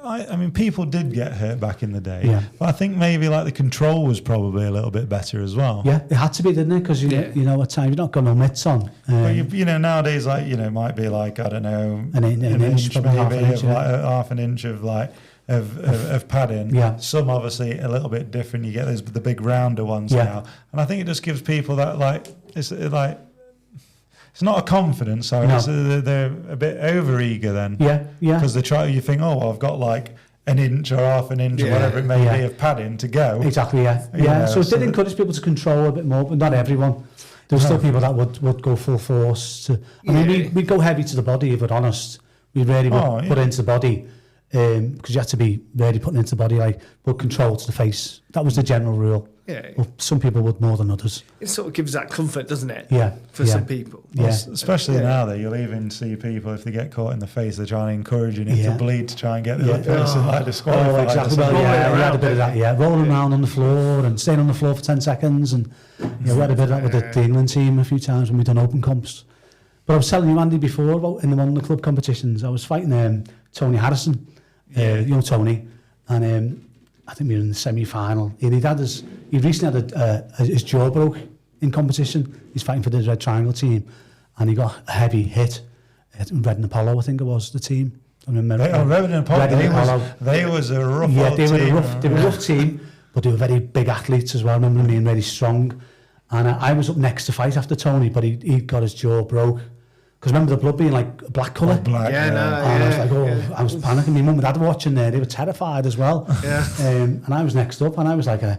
I mean, people did get hurt back in the day, but I think maybe like the control was probably a little bit better as well. Yeah, it had to be, didn't it? Because you know, at times you've not got no mitts on. But nowadays, like might be like, I don't know, an inch, maybe half an inch of like of padding. Yeah. Some obviously a little bit different. You get the big rounder ones now, and I think it just gives people that it's not a confidence, sorry. No. They're a bit over-eager then. Yeah. Because you think, I've got like an inch or half an inch or whatever it may be of padding to go. Exactly, yeah. So it did encourage people to control a bit more, but not everyone. There were still people that would go full force. We'd go heavy to the body, if we're honest. We really would put into the body, because you had to be really putting into the body, but control to the face. That was the general rule. Yeah. Well, some people would more than others. It sort of gives that comfort, doesn't it? Yeah. For some people. Well, especially now that you'll even see people, if they get caught in the face, they're trying to encourage you to bleed to try and get the other person disqualified. Oh, exactly. Well, we had a bit of that, rolling around on the floor and staying on the floor for 10 seconds. And we had a bit of that with the England team a few times when we'd done open comps. But I was telling you, Andy, before about in one of the club competitions, I was fighting Tony Harrison, young Tony, and I think we were in the semi-final. He recently had his jaw broke in competition. He's fighting for the Red Triangle team, and he got a heavy hit. Red and Apollo, I think it was the team. I remember. Red and Apollo. They was a rough team. Yeah, they were a rough team, but they were very big athletes as well. I remember them being really strong. And I was up next to fight after Tony, but he got his jaw broke. Because remember the blood being like a black colour? And I was like, I was panicking. My mum and dad were watching there. They were terrified as well. Yeah. And I was next up, and I was like a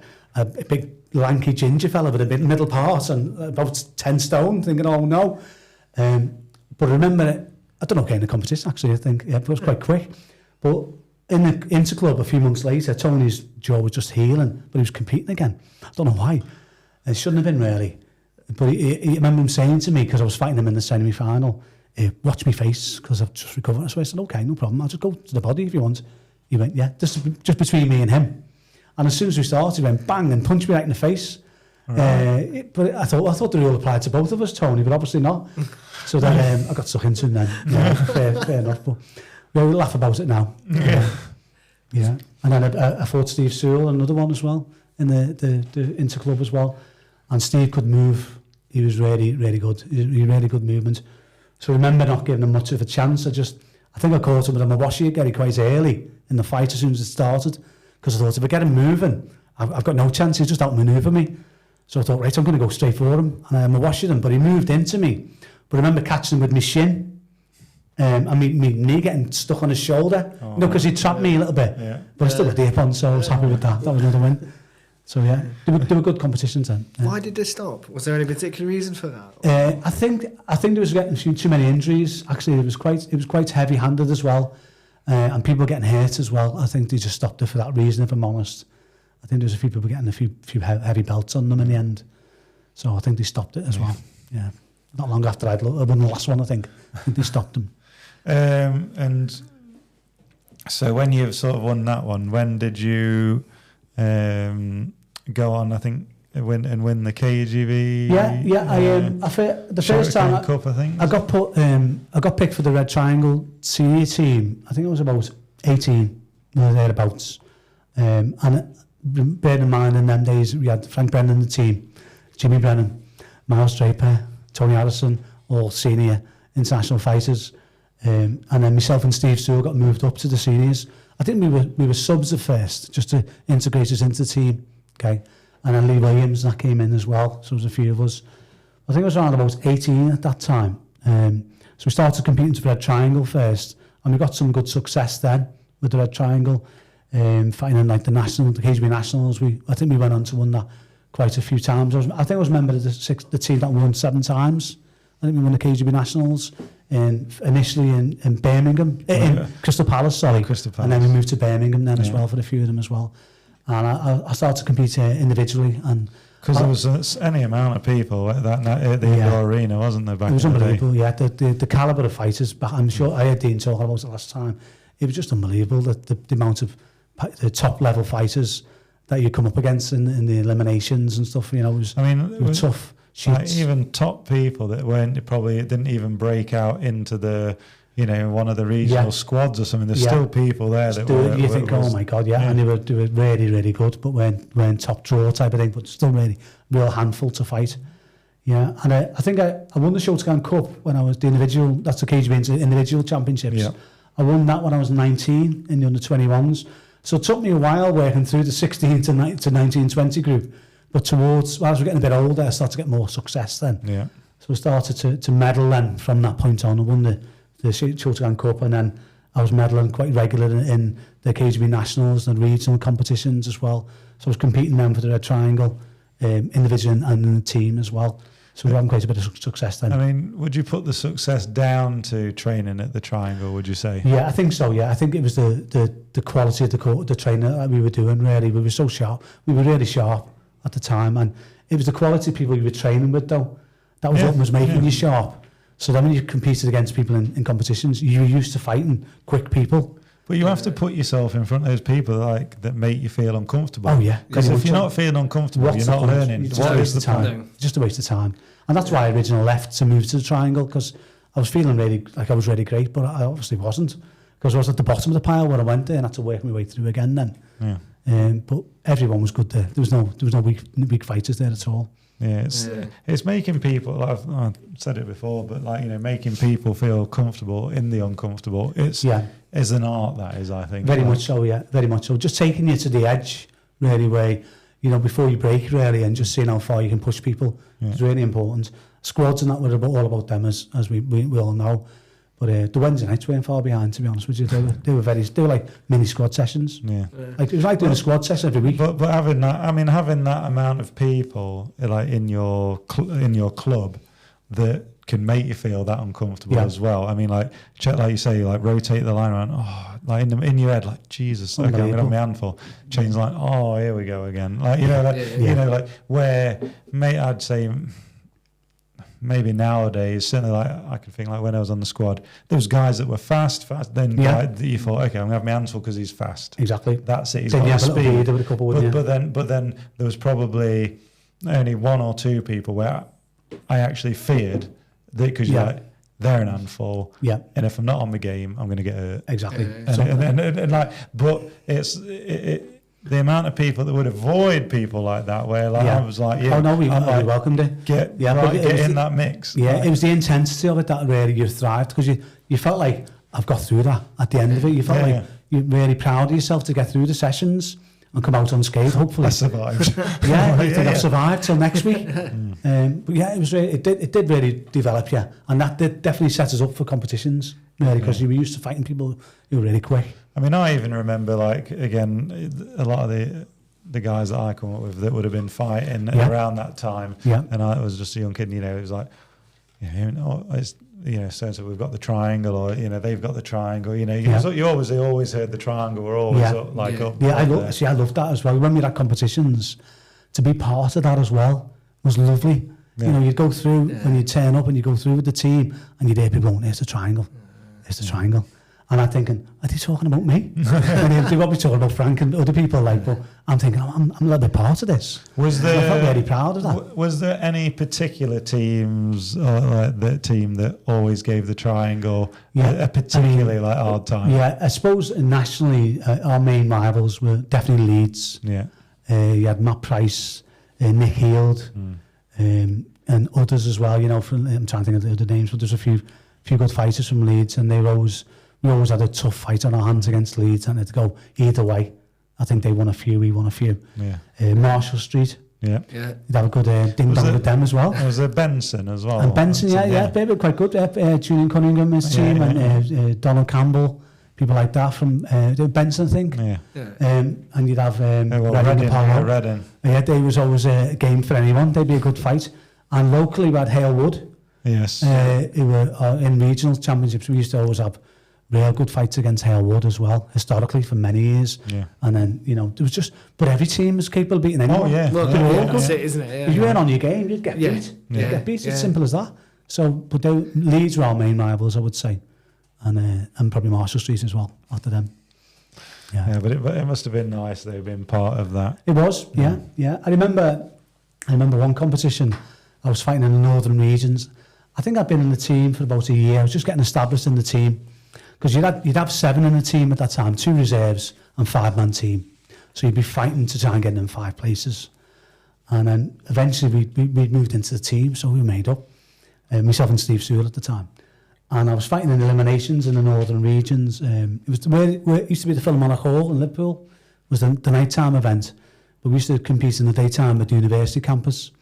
big lanky ginger fella with a bit middle part and about 10 stone, thinking, oh no. But I remember it, I don't know, getting the competition actually, I think. Yeah, it was quite quick. But in the inter-club a few months later, Tony's jaw was just healing, but he was competing again. I don't know why. It shouldn't have been really. But I remember him saying to me, because I was fighting him in the semi-final, watch me face, because I've just recovered. So I said, okay, no problem, I'll just go to the body if you want. He went, yeah, just between me and him. And as soon as we started, he went bang and punched me right in the face. Right. But I thought the rule applied to both of us, Tony, but obviously not. So then I got stuck into him then. Fair enough. But we'll laugh about it now. Yeah. And then I fought Steve Sewell, another one as well, in the inter-club as well. And Steve could move. He was really, really good. He had really good movement. So I remember not giving him much of a chance. I think I caught him with a mawashi Gary quite early in the fight as soon as it started. Because I thought, if I get him moving, I've got no chance. He'll just outmaneuver me. So I thought, right, I'm going to go straight for him. And I mawashied him, but he moved into me. But I remember catching him with my shin. And my knee getting stuck on his shoulder. Because he trapped me a little bit. Yeah. But I still got the hip on, so I was happy with that. That was another win. So yeah, there were good competitions then. Yeah. Why did they stop? Was there any particular reason for that? I think there was getting too many injuries. Actually, it was quite heavy-handed as well, and people were getting hurt as well. I think they just stopped it for that reason. If I'm honest, I think there was a few people getting a few heavy belts on them in the end. So I think they stopped it as well. Yeah, not long after I'd won the last one. I think they stopped them. And so when you've sort of won that one, when did you? Go on, I think, win the KUGB. The first time Cup, I think. I got picked for the Red Triangle senior team. I think I was about 18, thereabouts. And bearing in mind, in them days we had Frank Brennan in the team, Jimmy Brennan, Miles Draper, Tony Harrison, all senior international fighters. And then myself and Steve Sewell got moved up to the seniors. I think we were subs at first, just to integrate us into the team, okay? And then Lee Williams, that came in as well, so there was a few of us. I think I was around about 18 at that time. So we started competing for Red Triangle first, and we got some good success then with the Red Triangle, fighting in like the KGB Nationals. I think we went on to win that quite a few times. I think I was a member of the team that won 7 times. I think we won the KGB Nationals initially in Birmingham, in Crystal Palace, sorry. Crystal Palace. And then we moved to Birmingham then as well for a few of them as well. And I started to compete individually. Because there was any amount of people at the indoor arena, wasn't there, back in the day? It was unbelievable, yeah. The calibre of fighters, I'm sure I heard Dean talking about it last time. It was just unbelievable, the amount of the top-level fighters that you come up against in the eliminations and stuff. You know, it was tough. Like even top people that didn't even break out into the, one of the regional squads or something. There's still people there that you think, oh my God, and they were really, really good, but weren't top draw type of thing, but still really real handful to fight. Yeah, and I think I won the Shotokan Cup when I was the individual. That's the KGB individual championships. Yeah. I won that when I was 19 in the under-21s. So it took me a while working through the 16 to 19-20 group. But as we're getting a bit older, I started to get more success then. Yeah. So we started to medal then from that point on. I won the Shotokan Cup, and then I was medaling quite regularly in the KGB Nationals and regional competitions as well. So I was competing then for the Red Triangle, individual and in the team as well. So we had quite a bit of success then. I mean, would you put the success down to training at the Triangle, would you say? Yeah, I think so, yeah. I think it was the quality of the training that we were doing, really. We were so sharp. We were really sharp at the time, and it was the quality of people you were training with, though. That was what was making you sharp. So then when you competed against people in competitions, you were used to fighting quick people. But you have to put yourself in front of those people that make you feel uncomfortable. Oh, yeah. Because if you're not feeling uncomfortable, you're not learning. What is the time? Just a waste of time. And that's why I originally left to move to the Triangle, because I was feeling really like I was really great, but I obviously wasn't, because I was at the bottom of the pile when I went there and had to work my way through again then. Yeah. But everyone was good there. There was no weak fighters there at all. Yeah, it's making people, I've said it before, but making people feel comfortable in the uncomfortable. It's an art, that is, I think. Very much so, yeah, very much so. Just taking you to the edge, really, where, before you break, really, and just seeing how far you can push people is really important. Squads and that were all about them, as we all know. But the Wednesday nights weren't far behind, to be honest with you. They were like mini squad sessions. Yeah. Like it was like doing a squad session every week. But having that amount of people in your club that can make you feel that uncomfortable as well. I mean, like you say, rotate the line around. Oh, like in your head, like Jesus, okay, I'm gonna have my handful. Change line. Oh, here we go again. Where I'd say. Maybe nowadays, certainly I can think when I was on the squad, there was guys that were fast, then you thought, okay, I'm going to have my hands full because he's fast. Exactly. That's it. He's got the speed. But then there was probably only 1 or 2 people where I actually feared that, because they're an handful. Yeah. And if I'm not on the game, I'm going to get hurt. Exactly. But it's the amount of people that would avoid people like that, where I was like, we welcomed it. Get in that mix. Yeah, it was the intensity of it that really you thrived, because you felt like, I've got through that at the end of it. You felt like you're really proud of yourself to get through the sessions and come out unscathed, hopefully. I survived. I've survived till next week. But yeah, it did really develop you, and that did definitely set us up for competitions, really, because you were used to fighting people who were really quick. I mean, I even remember, again, a lot of the guys that I come up with that would have been fighting around that time, and I was just a young kid. It was like, so we've got the Triangle, or they've got the Triangle. You always heard the Triangle. We're always up. I loved that as well. When we had competitions, to be part of that as well was lovely. Yeah. You'd go through when you turn up and you go through with the team, and you'd hear people going, "Here's the Triangle, here's the Triangle." And I'm thinking, are they talking about me? And they won't be talking about Frank and other people, but I'm thinking, I'm a little bit part of this. I felt very proud of that. Was there any particular teams, the team that always gave the Triangle a particularly hard time? Yeah, I suppose nationally, our main rivals were definitely Leeds. Yeah. You had Matt Price, Nick Heald, and others as well. I'm trying to think of the other names, but there's a few good fighters from Leeds, and they were always we always had a tough fight on our hands against Leeds, and it'd go either way. I think they won a few, we won a few. Yeah. Marshall Street. Yeah. You'd have a good ding-dong with them as well. There was a Benson as well. And Benson, they were quite good. Julian Cunningham, his team, and Donald Campbell, people like that from Benson, I think. And you'd have Reading. Yeah, they was always a game for anyone. They'd be a good fight. And locally, we had Hale Wood. Yes. Who were in regional championships. We used to always have real good fights against Hale Wood as well, historically, for many years. Yeah. And then, you know, there was just, but every team was capable of beating anyone. Oh, yeah. Well, that's it, isn't it? Yeah. If you weren't on your game, you'd get beat. You'd get beat, it's simple as that. So, but Leeds were our main rivals, I would say. And probably Marshall Street as well, after them. Yeah, but it must have been nice, though, being part of that. It was, yeah. I remember one competition, I was fighting in the northern regions. I think I'd been in the team for about a year. I was just getting established in the team. Because you'd have 7 in the team at that time, 2 reserves and 5-man team. So you'd be fighting to try and get in 5 places. And then eventually we moved into the team, so we made up. Myself and Steve Sewell at the time. And I was fighting in eliminations in the northern regions. It was where it used to be the Philharmonic Hall in Liverpool. It was the nighttime event. But we used to compete in the daytime at the university campus.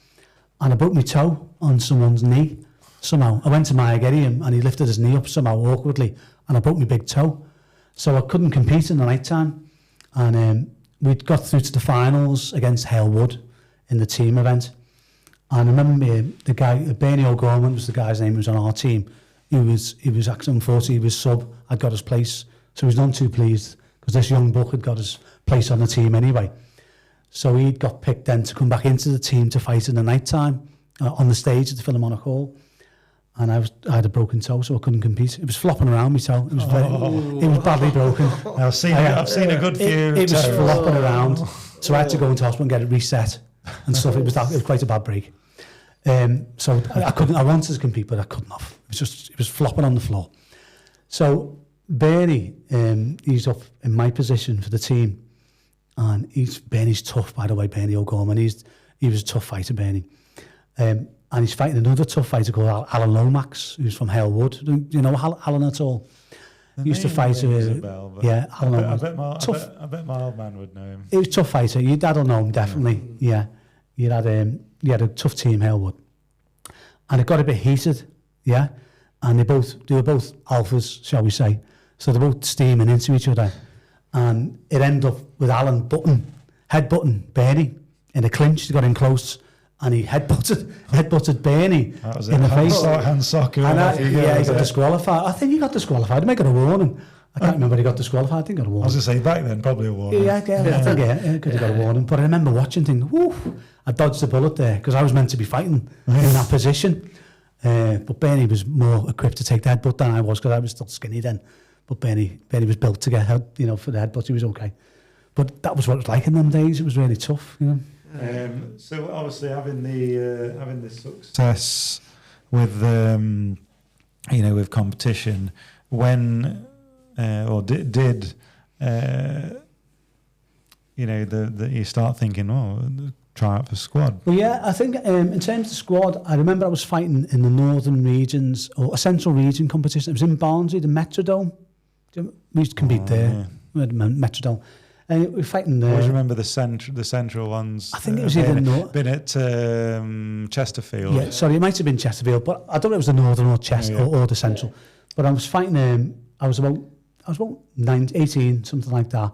And I broke my toe on someone's knee somehow. I went to Maya Gerium and he lifted his knee up somehow awkwardly. And I broke my big toe. So I couldn't compete in the night time. And we'd got through to the finals against Hale Wood in the team event. And I remember the guy, Bernie O'Gorman was the guy's name who was on our team. He was actually, unfortunately, he was sub. I'd got his place. So he was none too pleased because this young buck had got his place on the team anyway. So he'd got picked then to come back into the team to fight in the night time on the stage at the Philharmonic Hall. And I had a broken toe, so I couldn't compete. It was flopping around my toe. It was it was badly broken. I've seen a good few. It was flopping around, so I had to go into hospital and get it reset and stuff. It was quite a bad break. So I couldn't. I wanted to compete, but I couldn't have. It was flopping on the floor. So Bernie, he's up in my position for the team, and Bernie's tough, by the way. Bernie O'Gorman, he was a tough fighter, Bernie. And he's fighting another tough fighter called Alan Lomax, who's from Hale Wood. Do you know Alan at all? He used to fight. Alan Lomax. I bet my old man would know him. He was a tough fighter. Your dad will know him, definitely. Yeah. You had a tough team, Hale Wood. And it got a bit heated, yeah. And they were both alphas, shall we say. So they're both steaming into each other. And it ended up with Alan headbutting Bernie in a clinch. He got in close. And he headbutted Bernie in the face. Hand soccer. He got disqualified. I think he got disqualified. He might have got a warning. I can't remember he got disqualified. I think he got a warning. I was going to say, back then, probably a warning. I think he got a warning. But I remember watching things, I dodged the bullet there because I was meant to be fighting in that position. But Bernie was more equipped to take the headbutt than I was because I was still skinny then. But Bernie was built to get for the headbutt. He was okay. But that was what it was like in them days. It was really tough, So obviously having the success with with competition, when did you start thinking, try out for squad? Well, yeah, I think in terms of squad, I remember I was fighting in the northern regions or a central region competition. It was in Barnsley, the Metrodome. We used to compete there. Yeah. We had Metrodome. We were fighting there. I always remember the central ones. I think it was either been at Chesterfield. Yeah, sorry, it might have been Chesterfield, but I don't know if it was the northern or or the central. Yeah. But I was fighting. I was about 18, something like that,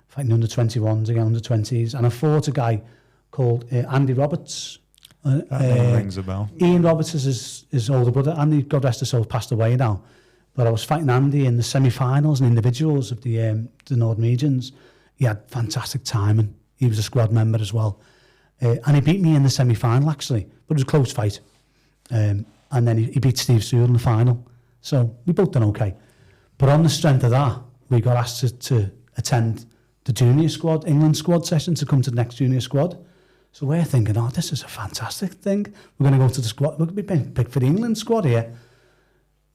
fighting under 21s again, under 20s, and I fought a guy called Andy Roberts. That name rings a bell. Ian Roberts is his older brother. Andy, God rest his soul, passed away now. But I was fighting Andy in the semi-finals and individuals of the Northern Regions. He had fantastic timing. He was a squad member as well. And he beat me in the semi-final, actually. But it was a close fight. And then he beat Steve Sewell in the final. So we both done okay. But on the strength of that, we got asked to attend the junior squad, England squad session, to come to the next junior squad. So we're thinking, this is a fantastic thing. We're going to go to the squad. We're going to be picked for the England squad here.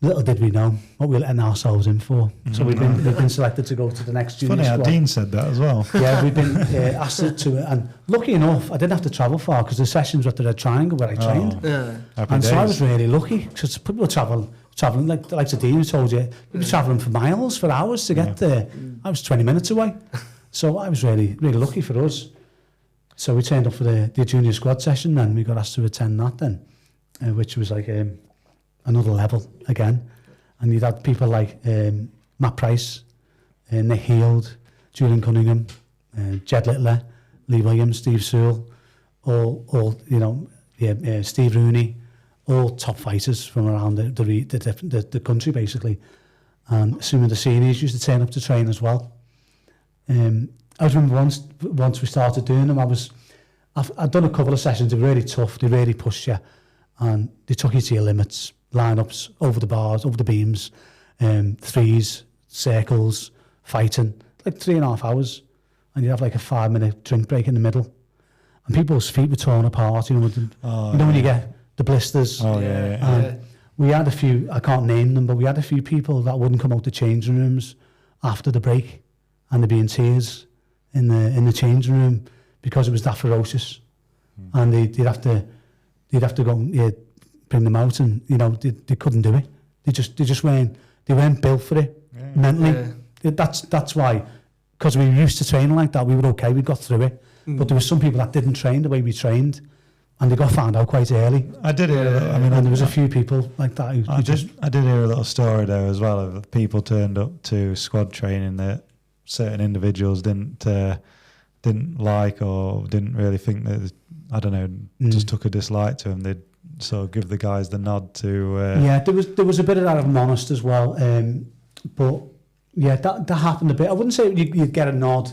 Little did we know what we were letting ourselves in for. Mm-hmm. So we've been selected to go to the next junior squad. Funny how Dean said that as well. Yeah, we've been asked to, and lucky enough, I didn't have to travel far because the sessions were at the Red Triangle where I trained. Yeah. And so I was really lucky because people travel travelling, like Dean told you, you'd be travelling for miles, for hours to get there. I was 20 minutes away. So I was really, really lucky for us. So we turned up for the junior squad session, and we got asked to attend that then, which was like another level again. And you'd had people like Matt Price, Nick Heald, Julian Cunningham, Jed Littler, Lee Williams, Steve Sewell, all Steve Rooney, all top fighters from around the country basically. And some of the seniors used to turn up to train as well. I remember once we started doing them, I'd done a couple of sessions. They were really tough. They really pushed you, and they took you to your limits. Lineups over the bars, over the beams, threes, circles, fighting, like 3.5 hours, and you'd have like a 5-minute drink break in the middle, and people's feet were torn apart. You know, when you get the blisters. We had a few. I can't name them, but we had a few people that wouldn't come out the changing rooms after the break, and there'd be in tears in the changing room because it was that ferocious, and they'd have to go bring them out, and they couldn't do it. They just weren't built for it mentally. That's why, because we were used to training like that, we were okay. We got through it, but there were some people that didn't train the way we trained, and they got found out quite early. I did hear. And there was a few people like that. I did hear a little story there as well of people turned up to squad training that certain individuals didn't like or didn't really think that, I don't know, just took a dislike to them. They'd sort of give the guys the nod to... there was a bit of that, if I'm honest, as well. But yeah, that happened a bit. I wouldn't say you'd get a nod,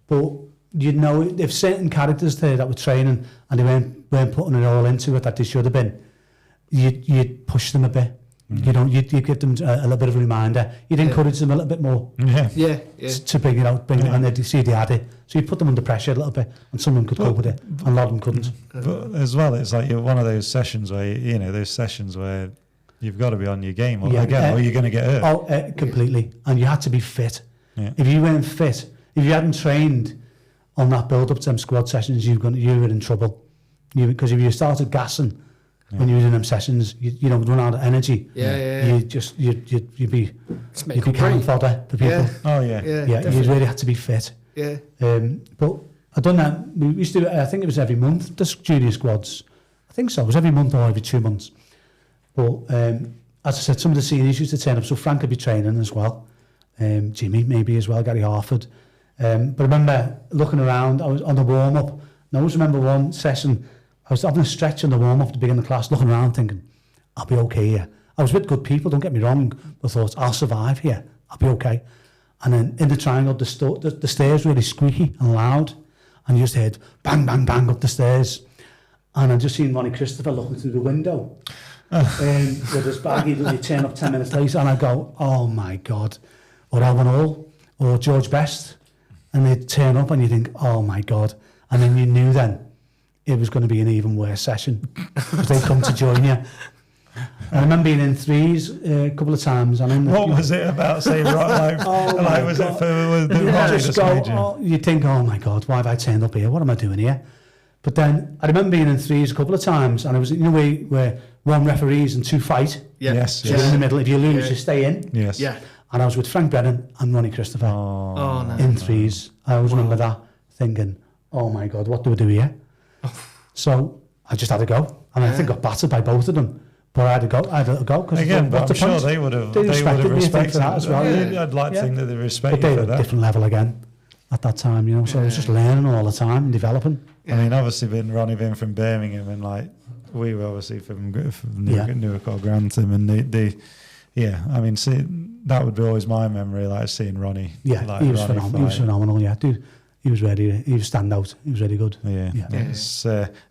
but you'd know if certain characters there that were training and they weren't putting it all into it that they should have been, you'd push them a bit. You'd give them a little bit of a reminder. You'd encourage them a little bit more. To bring it out, and they'd see they had it. So you put them under pressure a little bit, and some of them could cope with it, and a lot of them couldn't. But as well, it's like you're one of those sessions where you've got to be on your game, or you're going to get hurt. Completely. And you had to be fit. Yeah. If you weren't fit, if you hadn't trained on that build up to them squad sessions, you were in trouble. Because if you started gassing when you were in them sessions, you run out of energy. You'd be cannon fodder for people. You really had to be fit. But I done that. We used to do it, I think it was every month, the junior squads. I think so. It was every month or every 2 months. But as I said, some of the seniors used to turn up. So Frank would be training as well. Jimmy maybe as well, Gary Harford. But I remember looking around, I was on the warm-up. And I always remember one session, I was having a stretch on the warm-up to begin the class, looking around thinking, I'll be okay here. I was with good people, don't get me wrong, but I thought, I'll survive here, I'll be okay. And then in the triangle, the stairs really squeaky and loud, and you just heard bang, bang, bang up the stairs. And I just seen Ronnie Christopher looking through the window with his baggie, he'd turn up 10 minutes later, and I go, oh my God, or Alvin Hall, or George Best, and they'd turn up and you think, oh my God. And then you knew then it was going to be an even worse session because they'd come to join you. I remember being in threes a couple of times. What was it about, say, was it for the Ronnie just made you? You'd think, oh my God, why have I turned up here? What am I doing here? But then I remember being in threes a couple of times, and I was in a way where one referees and two fight. Yes. So in the middle, if you lose, you stay in. Yes. Yeah. And I was with Frank Brennan and Ronnie Christopher in threes. I always remember that, thinking, oh my God, what do we do here? So I just had to go. And I think I got battered by both of them. But I had to go. Again, but I'm sure they would have respected that as well. I'd like to think that they respect you for that. But they were at a different level again at that time, so I was just learning all the time and developing. I mean, obviously, Ronnie being from Birmingham, and we were obviously from Newark or Grantham, and I mean, that would be always my memory, seeing Ronnie. Yeah, he was phenomenal. He was phenomenal. Yeah, dude. He was standout. He was really good. Yeah. It's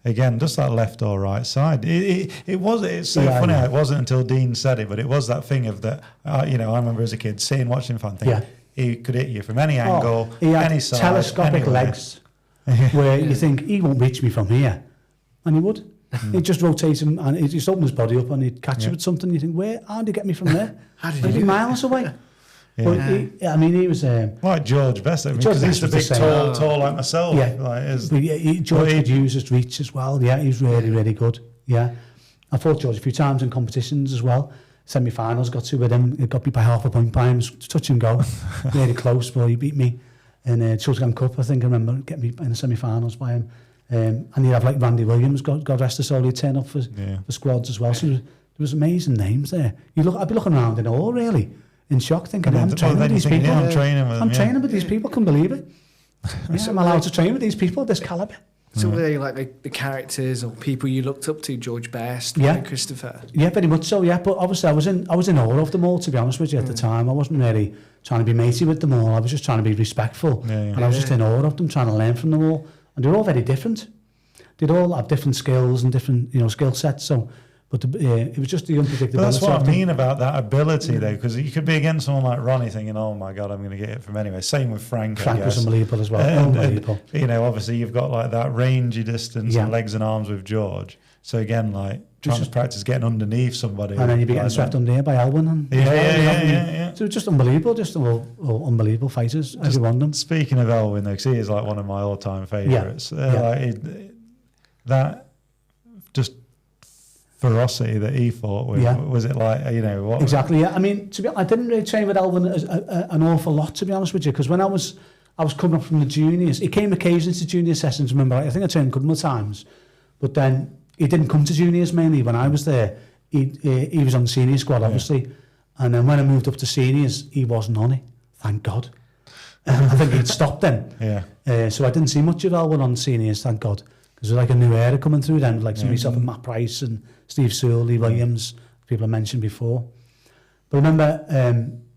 again just that left or right side. It's so funny. It wasn't until Dean said it, but it was that thing of that. I remember as a kid watching fan thinking he could hit you from any angle, he had any side, telescopic legs, where you think he won't reach me from here, and he would. He'd just rotate him and he'd just open his body up and he'd catch you with something. You think, how did he get me from there? He'd be miles away. But he was like George Best. Because he's the big, tall like myself. George could use his reach as well. Yeah, he's really, really good. Yeah, I fought George a few times in competitions as well. semi-finals, got to with him. It got beat by half a point by him. Touch and go. Really close, but he beat me. In Shotokan Cup, I think I remember getting beat in the semi-finals by him. And you'd have like Randy Williams, God rest his soul, he'd turn up for squads as well. So there was amazing names there. I'd be looking around in awe, really, in shock, thinking, I'm training with these people. I'm training with these people, can believe it. I'm allowed to train with these people, this calibre. So were they like the characters or people you looked up to, George Best, Christopher? Yeah, very much so, yeah. But obviously I was in awe of them all, to be honest with you, at the time. I wasn't really trying to be matey with them all. I was just trying to be respectful. And I was just in awe of them, trying to learn from them all. And they were all very different. They'd all have different skills and different, skill sets. So, but it was just the unpredictability. But that's what I mean about that ability, though, because you could be against someone like Ronnie thinking, oh my God, I'm going to get it from anywhere. Same with Frank. Frank was unbelievable as well. Unbelievable. And, obviously you've got like that rangy distance and legs and arms with George. So again, like trying to practice getting underneath somebody. And then you'd be getting swept under here by Elwyn. And yeah. So just unbelievable, just all unbelievable fighters, every one of them. Speaking of Elwyn, though, because he is like one of my all-time favourites. That just ferocity that he fought with, was it like, what? Exactly, yeah. I mean, I didn't really train with Elwyn an awful lot, to be honest with you, because when I was coming up from the juniors, he came occasionally to junior sessions, remember, I think I trained a couple of times, but then he didn't come to juniors mainly when I was there. He was on the senior squad, obviously, and then when I moved up to seniors, he wasn't on it, thank God. I think he'd stopped then. So I didn't see much of Elwyn on seniors, thank God. Because there's like a new era coming through then, like myself and Matt Price and Steve Sewell, Lee Williams, people I mentioned before. But I remember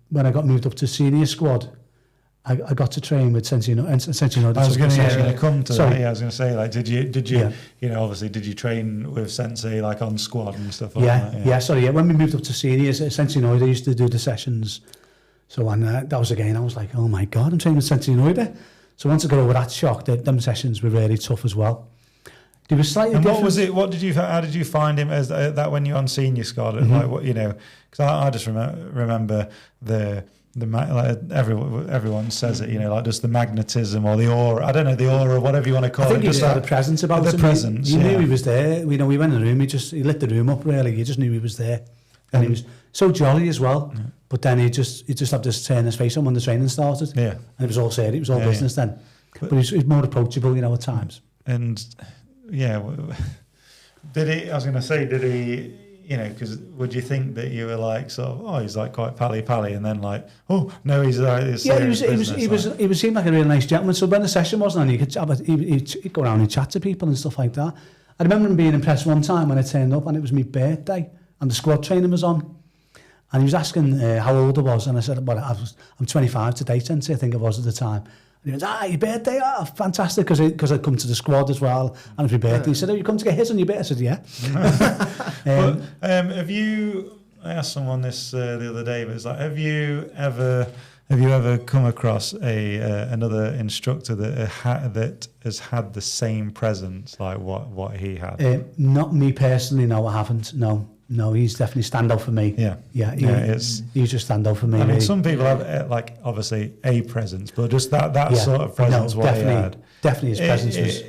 when I got moved up to senior squad, I got to train with Sensei Enoeda. I was going to come to that. I was going to say, like, did you, obviously, did you train with Sensei like on squad and stuff like that? When we moved up to seniors, Sensei Enoeda used to do the sessions. So that was again, I was like, oh my God, I'm training with Sensei Enoeda. So once I got over that shock, them sessions were really tough as well. They were slightly different. What was it? How did you find him as that when you're on senior squad? Like what because I just remember everyone says it, like just the magnetism or the aura. I don't know, the aura, whatever you want to call it. I think he just had a presence about him. The presence. You knew he was there. We went in the room. He lit the room up. Really, you just knew he was there, and he was so jolly as well. Yeah. But then he just had this turn his face on when the training started. Yeah, and it was all serious. It was all business then. But he was more approachable, at times. And did he? Because would you think that you were like sort of, he's like quite pally, and then like, oh no, he's like this. Yeah, he seemed like a really nice gentleman. So when the session wasn't on, he'd go around and chat to people and stuff like that. I remember him being impressed one time when I turned up and it was my birthday and the squad training was on, and he was asking how old I was, and I said, I'm 25 today, Sensei, I think it was at the time. And he went, your birthday? Oh, fantastic, because I'd come to the squad as well, and it's my birthday. He said, you come to get his on your birthday? I said, yeah. Have you, I asked someone this the other day, but it's like, have you ever come across another instructor that has had the same presence like what he had? Not me personally, no, I haven't, No, he's definitely stand out for me. He's just stand out for me. I mean, some people have obviously a presence, but just that sort of presence. What he had, definitely his presence was.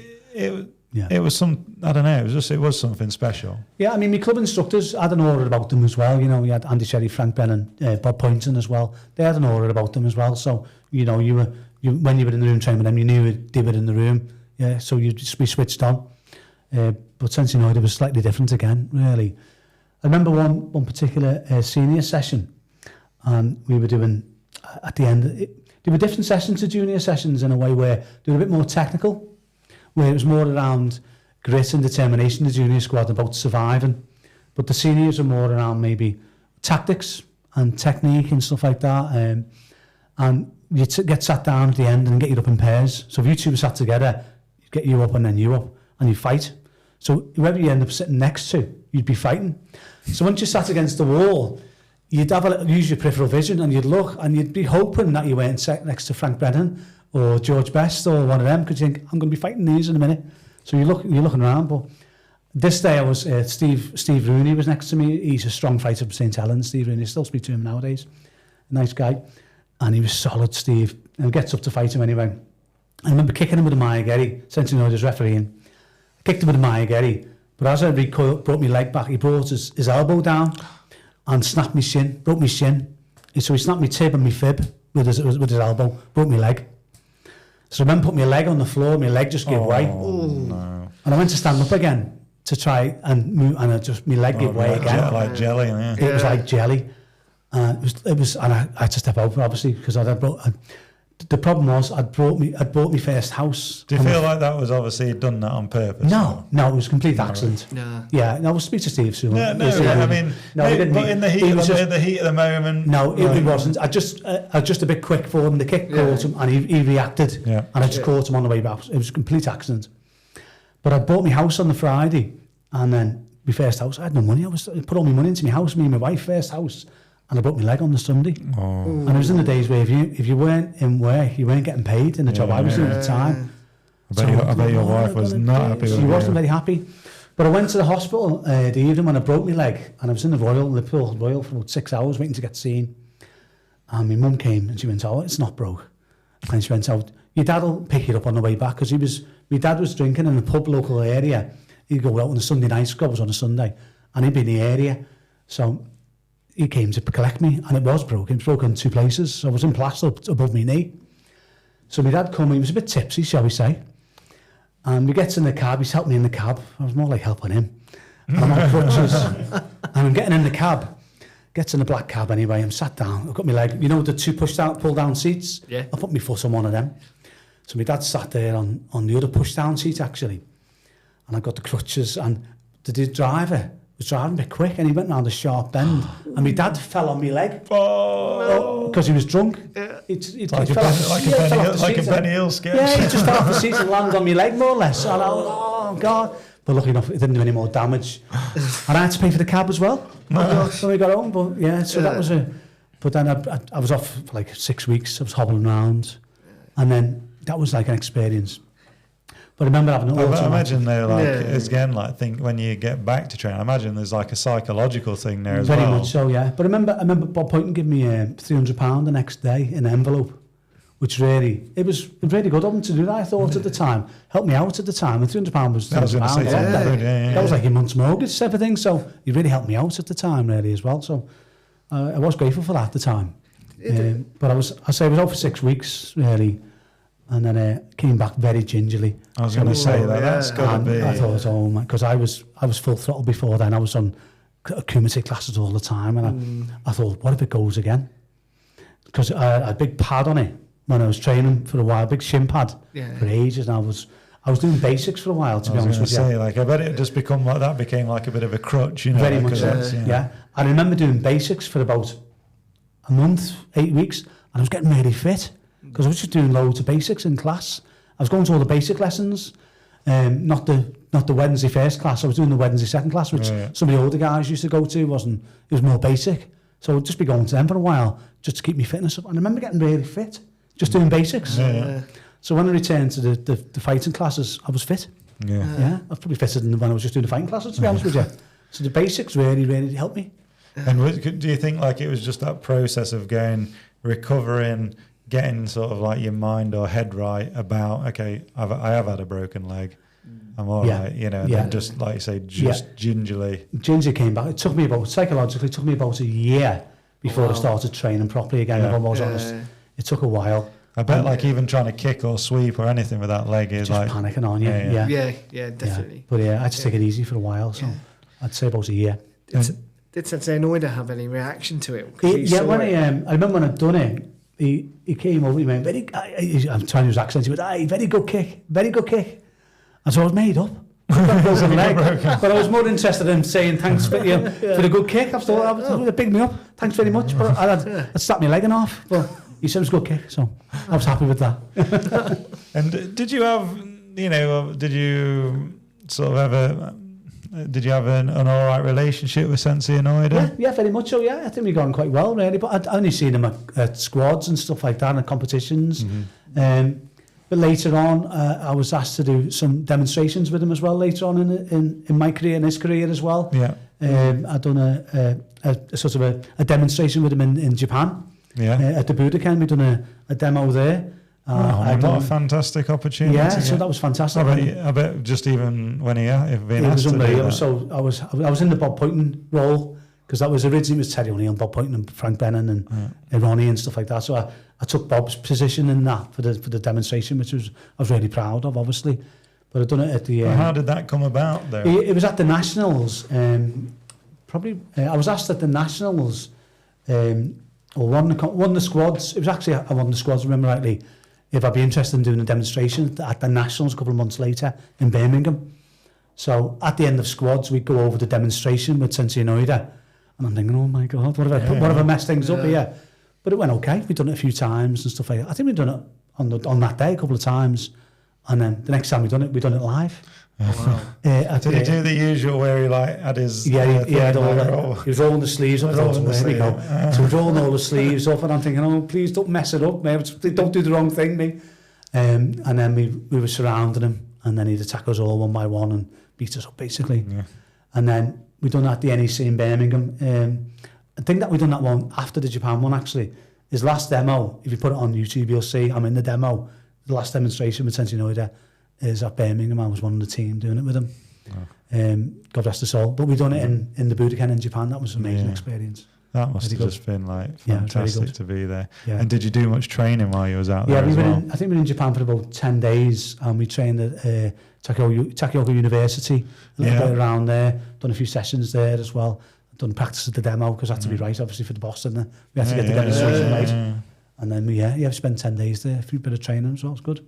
It was some. I don't know. It was something special. Yeah, I mean, my club instructors had an aura about them as well. You had Andy Sherry, Frank Brennan, Bob Poynton as well. They had an aura about them as well. So you when you were in the room training with them, you knew they were in the room. Yeah, so you'd just be switched on. But Sensei Enoeda was slightly different again, really. I remember one particular senior session, and we were doing, at the end, there were different sessions to junior sessions in a way where they were a bit more technical, where it was more around grit and determination, the junior squad, about surviving. But the seniors were more around maybe tactics and technique and stuff like that. And you get sat down at the end and get you up in pairs. So if you two were sat together, you'd get you up and then you up, and you fight. So whoever you end up sitting next to, you'd be fighting. So once you sat against the wall, you'd use your peripheral vision and you'd look and you'd be hoping that you weren't sat next to Frank Brennan or George Best or one of them, because you think, I'm going to be fighting these in a minute. So you're looking around. But this day I was, Steve Rooney was next to me. He's a strong fighter from St. Helens, Steve Rooney. I still speak to him nowadays. A nice guy. And he was solid, Steve. And gets up to fight him anyway. I remember kicking him with a Mayageri, Sensei Enoeda's refereeing. I kicked him with a Mayageri. But as I brought my leg back, he brought his elbow down, and snapped my shin, broke my shin. And so he snapped my tib and my fib with his elbow, broke my leg. So I remember putting my leg on the floor, my leg just gave way. No. And I went to stand up again to try and move, and my leg gave way again. Like jelly, yeah. It was like jelly. And and I had to step over, obviously, because the problem was I'd bought my first house. Do you feel like that was obviously done that on purpose? No, it was a complete accident. Yeah, no, we'll speak to Steve soon. I mean, but in the heat of the moment. No, it wasn't. I was just a bit quick for him. The kick caught him, and he reacted, and I just caught him on the way back. It was a complete accident. But I bought my house on the Friday, and then my first house, I had no money. I put all my money into my house, me and my wife, first house. And I broke my leg on the Sunday. And it was in the days where if you weren't in work, you weren't getting paid in the job I was doing at the time. I bet your wife was not happy with you. She wasn't very happy. But I went to the hospital the evening when I broke my leg, and I was in the Liverpool Royal for about 6 hours waiting to get seen. And my mum came and she went, "Oh, it's not broke." And she went, "Oh, your dad will pick it up on the way back," because my dad was drinking in the pub local area. He'd go out on a Sunday night, Scrub was on a Sunday, and he'd be in the area. So he came to collect me, and it was broken. It was broken in 2 places. So I was in plaster above my knee. So my dad come, he was a bit tipsy, shall we say. And we get in the cab, he's helping me in the cab. I was more like helping him. And I'm on crutches. And I'm getting in the cab. Gets in the black cab anyway. I'm sat down. I've got my leg, you know, the 2 pull down seats? Yeah. I put my foot on one of them. So my dad sat there on the other push down seat, actually. And I got the crutches, and the driver was driving a bit quick, and he went round a sharp bend, and my dad fell on my leg because he was drunk. Like a Benny Hill sketch. Yeah, he just fell off the seat and landed on my leg, more or less. And I was, oh God! But lucky enough, it didn't do any more damage, and I had to pay for the cab as well when we got home. But yeah, so that was But then I was off for like 6 weeks. I was hobbling around, and then that was like an experience. But I remember having I imagine they're again, think when you get back to training, I imagine there's like a psychological thing there as well. Very much so, yeah. But I remember Bob Poynton giving me £300 the next day in an envelope, which it was really good of him to do that, I thought at the time. Helped me out at the time, and £300 was £300. That was like a month's mortgage type of thing, so he really helped me out at the time, really, as well. So I was grateful for that at the time. But I was out for 6 weeks, really. And then came back very gingerly. I was going to say that's got to be. I thought, oh man, because I was full throttle before then. I was on Kumite classes all the time, and I thought, what if it goes again? Because I had a big pad on it when I was training for a while, big shin pad for ages, and I was doing basics for a while. To be honest with you, I bet it just became like a bit of a crutch, you know. Very much, yeah. I remember doing basics for about a month, 8 weeks, and I was getting really fit. Because I was just doing loads of basics in class. I was going to all the basic lessons, not the Wednesday first class. I was doing the Wednesday second class, which some of the older guys used to go to. It was more basic. So I'd just be going to them for a while just to keep my fitness up. And I remember getting really fit, just doing basics. So when I returned to the fighting classes, I was fit. I was probably fitter than when I was just doing the fighting classes, to be honest with you. So the basics really, really helped me. And do you think like it was just that process of recovering, getting sort of like your mind or head right about, okay, I have had a broken leg, I'm all right, you know, and then just like you say, gingerly. Ginger came back. It took me about a year before I started training properly again, if I was honest. It took a while. I bet like even trying to kick or sweep or anything with that leg is just like panicking on you. Yeah, definitely. But I had to take it easy for a while, so I'd say about a year. Did Sensei Enoeda have any reaction to it? I remember when I'd done it, he came over, he went, I'm trying to use accent, he went, very good kick. And so I was made up. Broken leg. But I was more interested in saying thanks for the good kick. I thought, it would big me up. Thanks very much. But I'd slapped my leg off. But he said it was a good kick, so I was happy with that. And did you have, did you have an all right relationship with Sensei Enoeda? Yeah, very much so, I think we got on quite well, really. But I'd only seen him at squads and stuff like that and competitions. But later on, I was asked to do some demonstrations with him as well later on in my career, in his career as well. I'd done a sort of a demonstration with him in Japan. At the Budokan, we'd done a demo there. What a fantastic opportunity! So that was fantastic. I bet just even when he it was unreal. So I was in the Bob Poynton role because that was originally with Terry O'Neill, Bob Poynton and Frank Bennon and Ronnie and stuff like that. So I took Bob's position in that for the demonstration, which I was really proud of, obviously. But I'd done it at the... how did that come about, though? It was at the Nationals. I was asked at the Nationals, or one of the squads. It was actually one of the squads, remember rightly, if I'd be interested in doing a demonstration at the Nationals a couple of months later in Birmingham. So at the end of squads, we'd go over the demonstration with Sensei Enoeda. And I'm thinking, oh my God, what have I messed things up here? But it went okay. We'd done it a few times and stuff like that. I think we'd done it on that day a couple of times. And then the next time we'd done it live. Oh, wow. Did he do the usual where he had his... he had he was rolling the sleeves up. So we're rolling all the sleeves up and I'm thinking, oh, please don't mess it up, mate. Don't do the wrong thing, mate. And then we were surrounding him and then he'd attack us all one by one and beat us up, basically. Yeah. And then we done that at the NEC in Birmingham. I think that we done that one after the Japan one, actually. His last demo, if you put it on YouTube, you'll see I'm in the demo. The last demonstration with Sensei Enoeda is at Birmingham. I was one of the team doing it with him. Oh. God rest his soul. But we done it in the Budokan in Japan. That was an amazing experience. That must have just been fantastic to be there. Yeah. And did you do much training while you was out there? I think we were in Japan for about 10 days and we trained at Takioka University, a little bit around there, done a few sessions there as well, done practice at the demo because I had to be right, obviously, for the boss, didn't I? We had to get the demonstration right. And then we spent 10 days there, a few bit of training as well, it was good.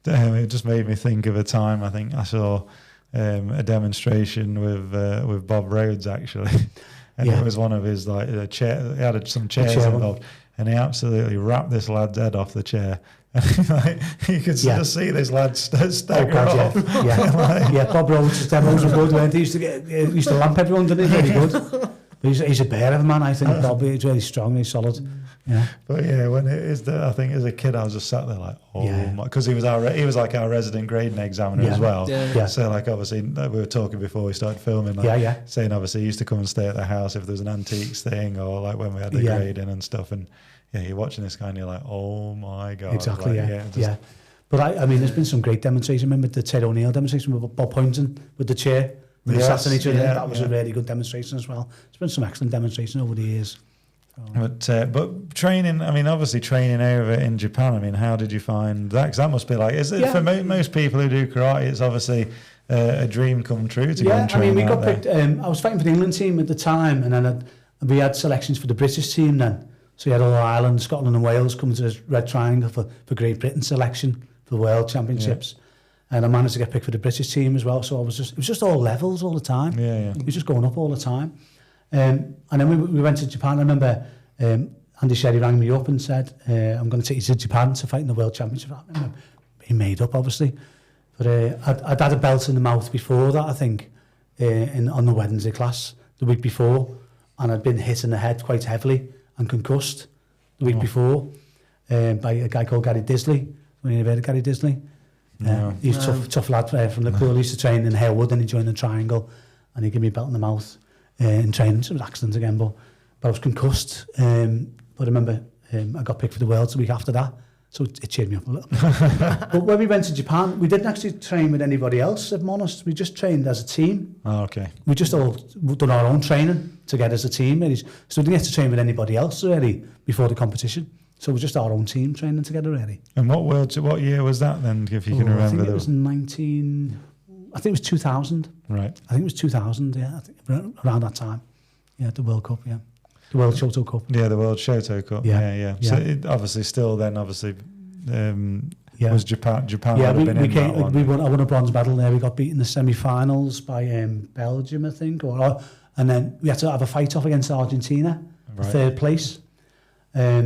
It just made me think of a time, I think I saw a demonstration with Bob Rhodes, actually. And it was one of his, a chair, he had some chairs involved, and he absolutely wrapped this lad's head off the chair. And you could just see this lad stagger off. Bob Rhodes' demos were good, weren't he? He used to lamp everyone, didn't he? Very good. But he's a bear of a man, I think, Bob. He's really strong, he's solid. Yeah. But when it is I think as a kid I was just sat there like, my, because he was like our resident grading examiner as well. So obviously we were talking before we started filming, saying obviously he used to come and stay at the house if there was an antiques thing or like when we had the grading and stuff, and you're watching this guy and you're like, oh my God. Exactly. But I mean there's been some great demonstrations. Remember the Terry O'Neill demonstration with Bob Poynton with the chair? We sat on each other. That was a really good demonstration as well. There's been some excellent demonstrations over the years. But training, I mean, obviously training over in Japan, I mean, how did you find that? Because that must be is it for most people who do karate, it's obviously a dream come true to go and train. I mean, we got picked, I was fighting for the England team at the time, and then we had selections for the British team then. So you had all Ireland, Scotland and Wales coming to this Red Triangle for Great Britain selection for the World Championships. And I managed to get picked for the British team as well. So it was just all levels all the time. It was just going up all the time. And then we went to Japan. I remember Andy Sherry rang me up and said, I'm going to take you to Japan to fight in the World Championship. I remember being made up, obviously. But I'd had a belt in the mouth before that, I think, on the Wednesday class the week before. And I'd been hit in the head quite heavily and concussed the week before by a guy called Gary Disley. When you heard of Gary Disley? He's a tough lad from the pool. He used to train in Harewood and he joined the Triangle. And he gave me a belt in the mouth. In training, so it was an accident again, but I was concussed. But I remember I got picked for the Worlds the week after that, so it cheered me up a little bit. But when we went to Japan, we didn't actually train with anybody else, if I'm honest. We just trained as a team. Oh, okay. We just all done our own training together as a team, really. So we didn't get to train with anybody else, really, before the competition. So it was just our own team training together, really. And what year was that then, if you can remember? I think it was I think it was 2000. Right. I think it was 2000, I think around that time. Yeah, the World Cup, The World Shoto Cup. Yeah, the World Shoto Cup. Yeah. So it obviously still then, was Japan would have been in that one. I won a bronze medal there. We got beaten in the semi-finals by Belgium, I think. And then we had to have a fight-off against Argentina, third place. But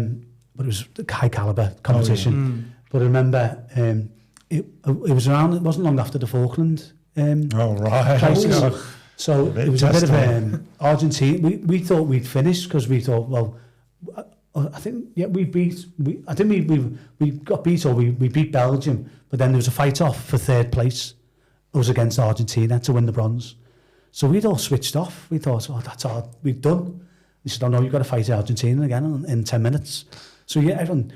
it was a high-caliber competition. But I remember... It wasn't long after the Falkland crisis. So it was a bit of Argentina. We thought we'd finished because we thought, I think we got beat or we beat Belgium, but then there was a fight off for third place. It was against Argentina to win the bronze. So we'd all switched off. We thought, that's all we've done. We said, no, you've got to fight Argentina again in 10 minutes. So everyone.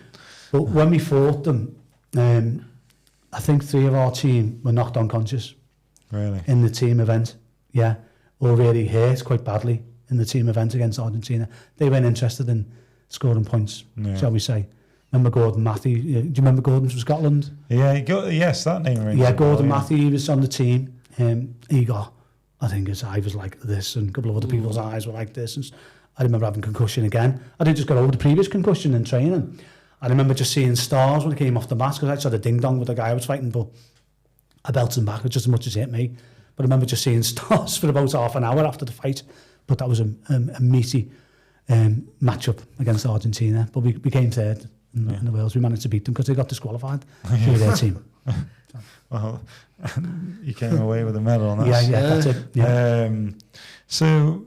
But when we fought them, I think 3 of our team were knocked unconscious. Really? In the team event, or really hurt quite badly. in the team event against Argentina. They weren't interested in scoring points, shall we say. Remember Gordon Matthew? Do you remember Gordon from Scotland? Yeah, yes, that name rings. Yeah, Gordon Matthew, he was on the team. He got, I think his eye was like this, and a couple of other people's eyes were like this. And I remember having concussion again. I did just got over the previous concussion in training. I remember just seeing stars when I came off the mat, because I just had a ding-dong with the guy I was fighting, but I belted him back just as much as he hit me. But I remember just seeing stars for about half an hour after the fight. But that was a meaty match-up against Argentina. But we came third in the Wales. We managed to beat them because they got disqualified through their team. Well, you came away with a medal on that. Yeah, that's it. Yeah. So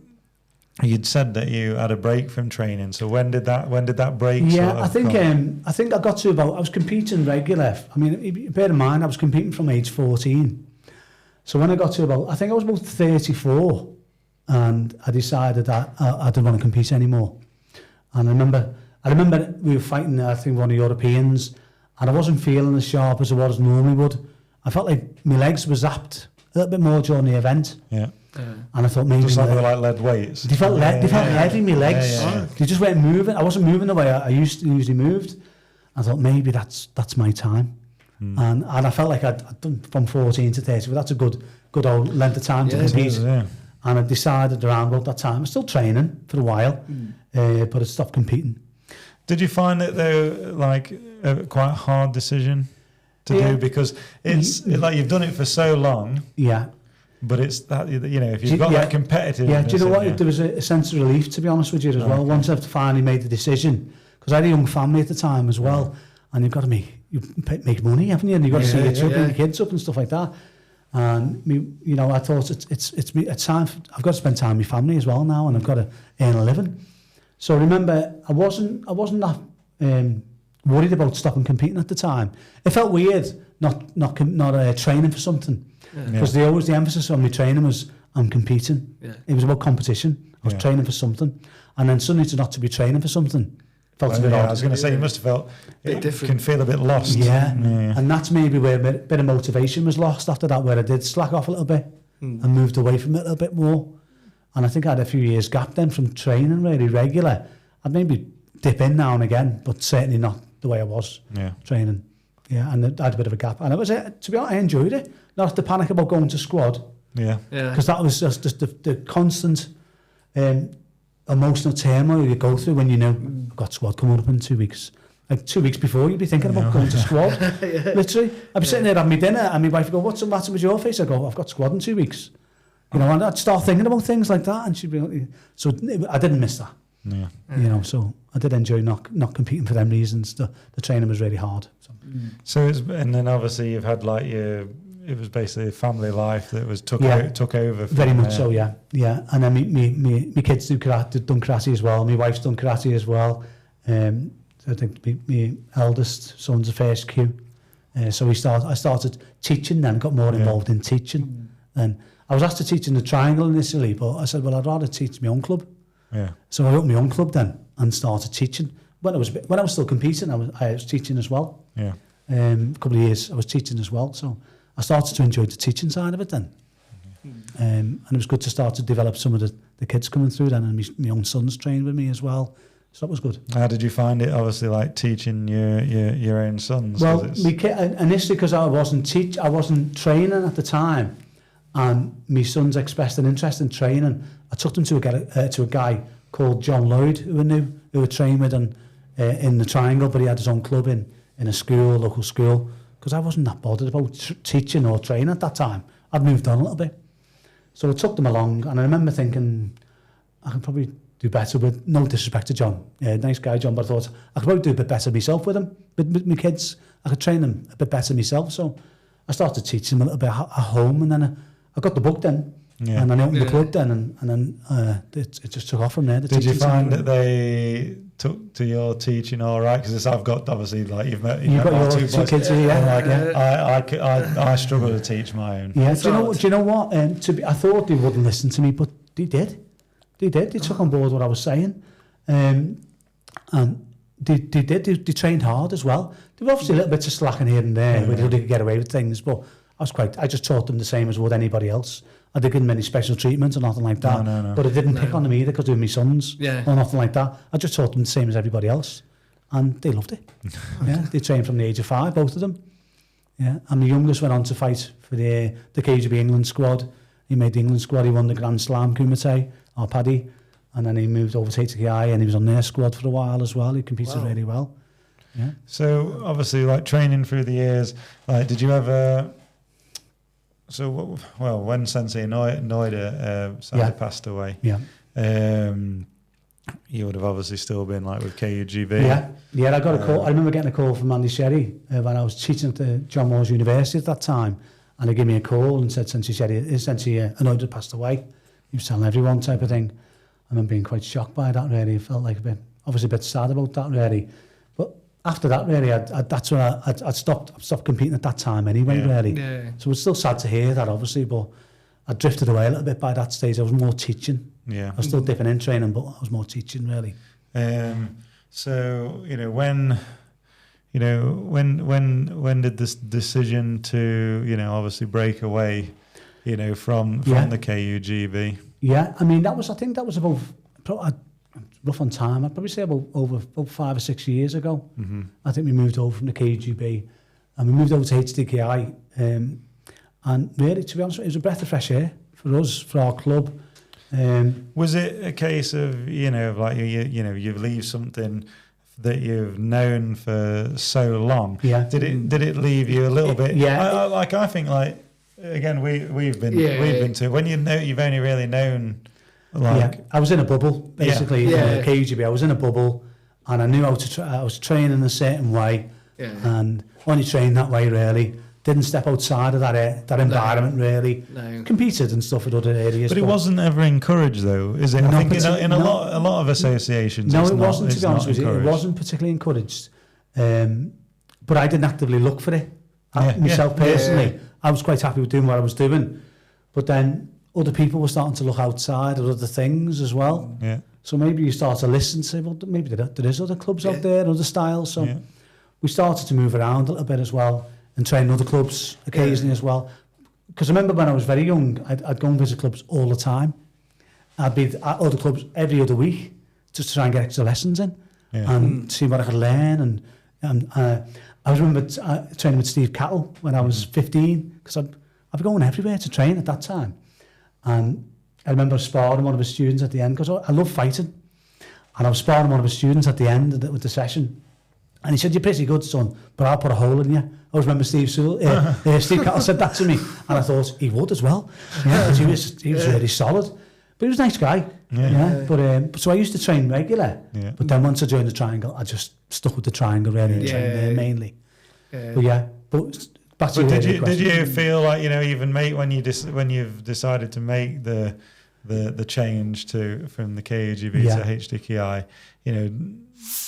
you'd said that you had a break from training. So when did that break? Yeah, I think I got to about, I was competing regular. I mean, bear in mind, I was competing from age 14. So when I got to about, I think I was about 34, and I decided that I didn't want to compete anymore. And I remember we were fighting, I think, one of the Europeans, and I wasn't feeling as sharp as I was normally would. I felt like my legs were zapped a little bit more during the event. Yeah. And I thought maybe... Just like lead weights. They felt heavy, my legs. They just weren't moving. I wasn't moving the way I usually moved. I thought maybe that's my time. And I felt like I'd done from 14 to 30, but that's a good old length of time to compete. And I decided around about that time, I was still training for a while, but I stopped competing. Did you find it though, like a quite hard decision to do? Because it's like you've done it for so long. Yeah. But it's that, you know, if you've got that competitiveness. Yeah, do you know what? There was a sense of relief, to be honest with you, as well. Once I've finally made the decision, because I had a young family at the time as well, and you've got to make money, haven't you? And you've got to see your children, your kids up and stuff like that. And you know, I thought it's time. I've got to spend time with my family as well now, and I've got to earn a living. So remember, I wasn't that worried about stopping competing at the time. It felt weird not training for something, because the emphasis on my training was I'm competing. Yeah. It was about competition. I was training for something, and then suddenly to be training for something felt a bit odd. I was going to say you must have felt it can feel a bit lost. Yeah, and that's maybe where a bit of motivation was lost after that, where I did slack off a little bit and moved away from it a little bit more. And I think I had a few years gap then from training really regular. I'd maybe dip in now and again, but certainly not the way I was training. Yeah, and I had a bit of a gap. And it was, to be honest, I enjoyed it. Not have to panic about going to squad. Yeah. Because that was just the constant emotional turmoil you go through when you know, I've got squad coming up in 2 weeks. Like 2 weeks before, you'd be thinking about going to squad. Literally. I'd be sitting there having my dinner, and my wife would go, what's the matter with your face? I go, I've got squad in 2 weeks. You know, and I'd start thinking about things like that, and she'd be like, so I didn't miss that. Yeah. You know, so I did enjoy not competing for them reasons. The training was really hard. So and then obviously you've had like it was basically a family life that was took over. Very much so, yeah. And then me kids done karate as well. My wife's done karate as well. I think my eldest son's the first Q. So I started teaching then, got more involved in teaching. And I was asked to teach in the Triangle initially, but I said, well, I'd rather teach my own club. Yeah. So I opened my own club then and started teaching. When I was still competing, I was teaching as well. Yeah. A couple of years I was teaching as well. So I started to enjoy the teaching side of it then. And it was good to start to develop some of the kids coming through then, and my own sons trained with me as well. So that was good. How did you find it, obviously, like teaching your own sons? Well, initially, because I wasn't training at the time, and my sons expressed an interest in training, I took them to a guy called John Lloyd, who I trained with in the Triangle, but he had his own club in a school, local school, because I wasn't that bothered about teaching or training at that time. I'd moved on a little bit. So I took them along, and I remember thinking, I could probably do better with, no disrespect to John, nice guy John, but I thought I could probably do a bit better myself with him, with my kids. I could train them a bit better myself. So I started teaching them a little bit at home, and then I got the book then, and then I opened the club then, and then it just took off from there. Did you find that they took to your teaching all right? Because I've got, obviously, like you've got your two kids here, I struggle to teach my own. Yeah, do you know what? I thought they wouldn't listen to me, but they did. They took on board what I was saying, and they did. They trained hard as well. There were obviously a little bit of slacking here and there where they could get away with things, but I just taught them the same as would anybody else. I didn't give them any special treatment or nothing like that. No. But I didn't pick on them either because they were my sons or nothing like that. I just taught them the same as everybody else. And they loved it. Yeah, they trained from the age of 5, both of them. Yeah, and the youngest went on to fight for the KUGB England squad. He made the England squad. He won the Grand Slam Kumite, or Paddy. And then he moved over to HDKI and he was on their squad for a while as well. He competed really well. Yeah. So obviously, like training through the years, like did you ever? So well, when Sensei Enoeda sadly passed away, you would have obviously still been like with KUGB. Yeah. I got a call. I remember getting a call from Andy Sherry when I was teaching at the John Moores University at that time, and he gave me a call and said Sensei Enoeda passed away. He was telling everyone type of thing. I remember being quite shocked by that. Really, I felt like obviously a bit sad about that. Really, but after that, really, that's when I stopped competing at that time anyway. Really, so it's still sad to hear that, obviously, but I drifted away a little bit by that stage. I was more teaching. Yeah, I was still dipping in training, but I was more teaching really. So when did this decision to obviously break away, from the KUGB? Yeah, I mean I think that was about rough on time. I'd probably say about 5 or 6 years ago. Mm-hmm. I think we moved over from the KUGB and we moved over to HDKI. And really, to be honest, it was a breath of fresh air for us, for our club. Was it a case of like you leave something that you've known for so long? Yeah. Did it leave you a little bit? Yeah. I think like again we've been to when you've only really known. I was in a bubble basically. KUGB. I was in a bubble, and I knew how to. I was training a certain way, and only trained that way really. Didn't step outside of that environment really. No. Competed and stuff in other areas. But it wasn't ever encouraged though, is it? I think in a lot of associations. No, it wasn't. To be honest with you, it wasn't particularly encouraged. But I didn't actively look for it myself personally. Yeah. I was quite happy with doing what I was doing, but then other people were starting to look outside at other things as well. Yeah. So maybe you start to listen to, well, maybe there is other clubs out there, other styles. So we started to move around a little bit as well. And train other clubs occasionally as well. Because I remember when I was very young, I'd go and visit clubs all the time. I'd be at other clubs every other week just to try and get extra lessons in and see what I could learn. And I remember training with Steve Cattle when I was 15, because I'd be going everywhere to train at that time. And I remember sparring one of his students at the end, because I love fighting. And I was sparring one of his students at the end with the session. And he said, "You're pretty good, son, but I'll put a hole in you." I always remember Steve Cattle said that to me, and I thought he would as well. Yeah, he was really solid, but he was a nice guy. But so I used to train regular. Yeah. But then once I joined the Triangle, I just stuck with the Triangle really and trained there mainly. But back to did you feel like even when you've decided to make the change from the KUGB to HDKI,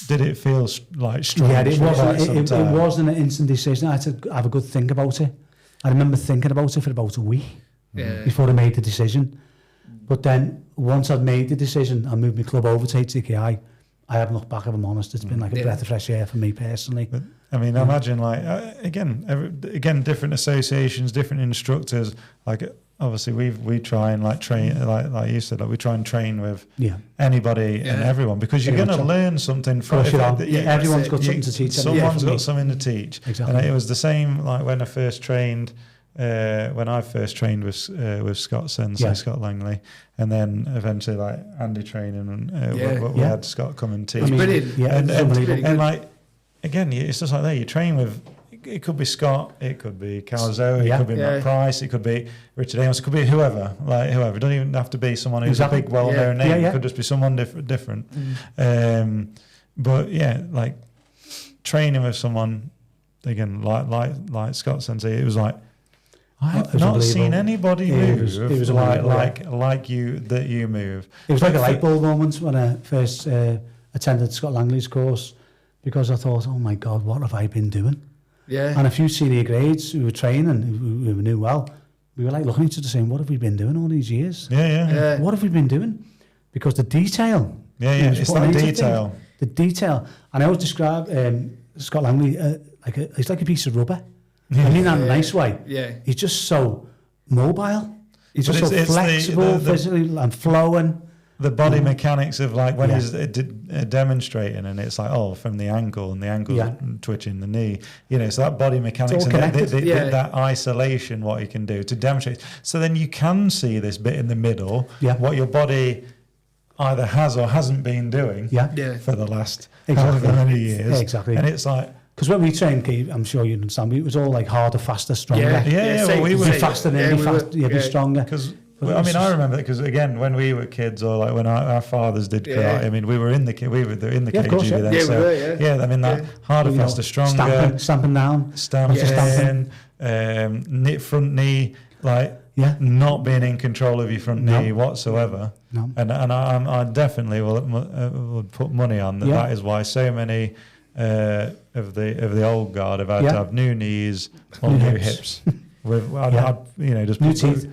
did it feel like strange? Yeah, it wasn't an instant decision. I had to have a good think about it. I remember thinking about it for about a week before I made the decision. But then once I'd made the decision, I moved my club over to HDKI. I haven't looked back, if I'm honest. It's been like a breath of fresh air for me personally. But, I mean, I imagine like again, different associations, different instructors. Like obviously, we try and like train, like you said, like we try and train with anybody and everyone, because you're going to learn something from it. Everyone's got something to teach. Someone's got something to teach. Exactly. And it was the same like when I first trained. When I first trained with Scott Sensei, Scott Langley, and then eventually like Andy training, and we had Scott come and teach. Brilliant. And like again, it's just like that. You train with. It could be Scott, it could be Calzo, it could be Matt Price, it could be Richard Amos, it could be whoever. It don't even have to be someone who's a big, well-known name. It could just be someone different. But like training with someone again, like Scott Sensei, it was like I've not seen anybody move. It was like you move. It was like a light bulb moment when I first attended Scott Langley's course, because I thought, oh my God, what have I been doing? Yeah. And a few senior grades who were training, who we knew well, we were like looking at each other saying, what have we been doing all these years? Yeah. What have we been doing? Because the detail. It's that detail. The detail. And I always describe Scott Langley he's like a piece of rubber. I mean that in a nice way. Yeah. He's just so mobile. He's just so flexible physically and flowing. The body mechanics of like when he's demonstrating, and it's like, oh, from the ankle, and the ankle's twitching the knee, so that body mechanics and that isolation, what you can do to demonstrate. So then you can see this bit in the middle, what your body either has or hasn't been doing for the last however many years. Yeah, exactly. And it's like, because when we trained, I'm sure you understand, it was all like harder, faster, stronger. Well, we were faster than be stronger. Well, I mean, I remember because again, when we were kids, or like when our fathers did karate, I mean, we were in the KUGB then. I mean, that harder, faster, stronger, stamping down, front knee, like not being in control of your front knee whatsoever. No. And I definitely would put money on that. That is why so many of the old guard have had to have new knees or new hips. Just new teeth.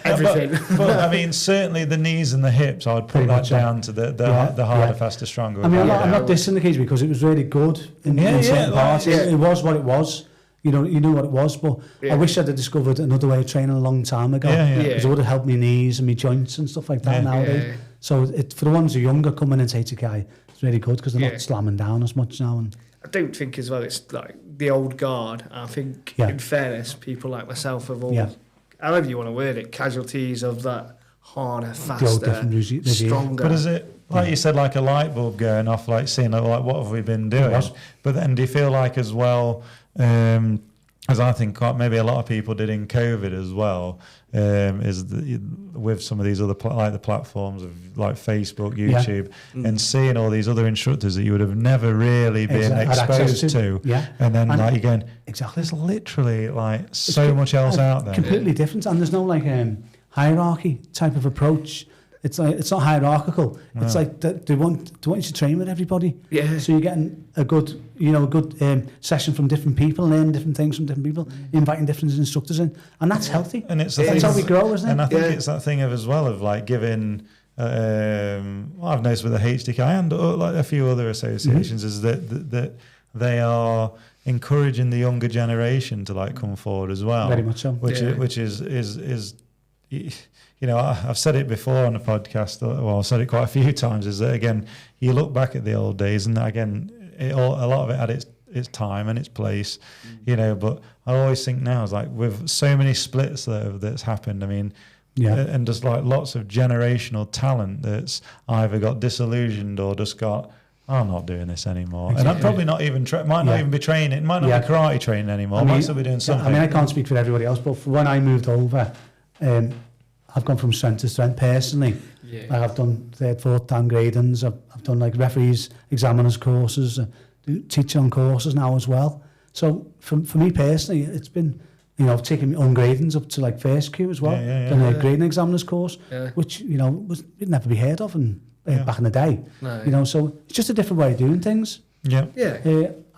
Everything. But I mean, certainly the knees and the hips, I would put that down to the harder, faster, stronger. I mean, I'm not dissing the KUGB because it was really good in certain parts. It was what it was. You knew what it was, but I wish I'd have discovered another way of training a long time ago. Because it would have helped my knees and my joints and stuff like that nowadays. So for the ones who are younger coming into HDKI, it's really good because they're not slamming down as much now. And I don't think as well it's like the old guard. I think, in fairness, people like myself have all, however you want to word it, casualties of that harder, faster, stronger. But is it, like you said, like a light bulb going off, like seeing like what have we been doing? But then do you feel like as well, as I think maybe a lot of people did in COVID as well, with some of these other like the platforms of like Facebook, YouTube, and seeing all these other instructors that you would have never really been exposed to. And then like you're going, there's literally like so much else out there. Completely different, and there's no like hierarchy type of approach. It's like it's not hierarchical. No. It's like they want you to train with everybody. So you're getting a good session from different people, learning different things from different people, inviting different instructors in, and that's healthy. And it's that's how we grow, isn't it? And I think it's that thing of as well of like giving. I've noticed with the HDKI and like a few other associations is that they are encouraging the younger generation to like come forward as well. Very much so. Which is. I've said it before on the podcast, well, I've said it quite a few times, is that, again, you look back at the old days and, again, a lot of it had its time and its place, but I always think now, is like with so many splits that's happened, I mean, and just like lots of generational talent that's either got disillusioned or just got, I'm not doing this anymore. And I'm probably not even, might not even be training, it might not be karate training anymore, might still be doing something. I mean, I can't speak for everybody else, but when I moved over, I've gone from strength to strength personally. I have done 3rd, 4th dan gradings. I've done like referees, examiners courses, teaching on courses now as well. So for me personally, it's been, I've taken my own gradings up to like first Q as well. Done a grading examiners course, which, would never be heard of back in the day. No. So it's just a different way of doing things. And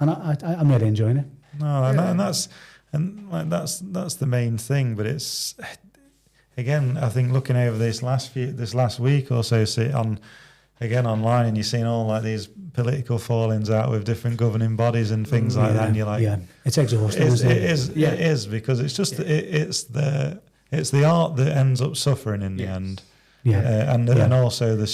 I'm really enjoying it. No, and that's the main thing, but it's, again, I think looking over this last week or so, online, and you're seeing all like these political fallings out with different governing bodies and things like that, and you're like, it's exhausting. It is because it's just it's the art that ends up suffering in the end. And also the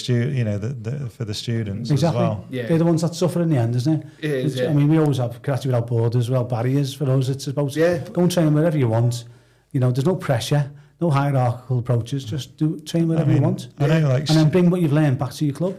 for the students as well. They're the ones that suffer in the end, isn't it? I mean, we always have Karate Without Borders, barriers for us. It's about go and train wherever you want. There's no pressure. No hierarchical approaches, just train whatever you want. I know, and then bring what you've learned back to your club.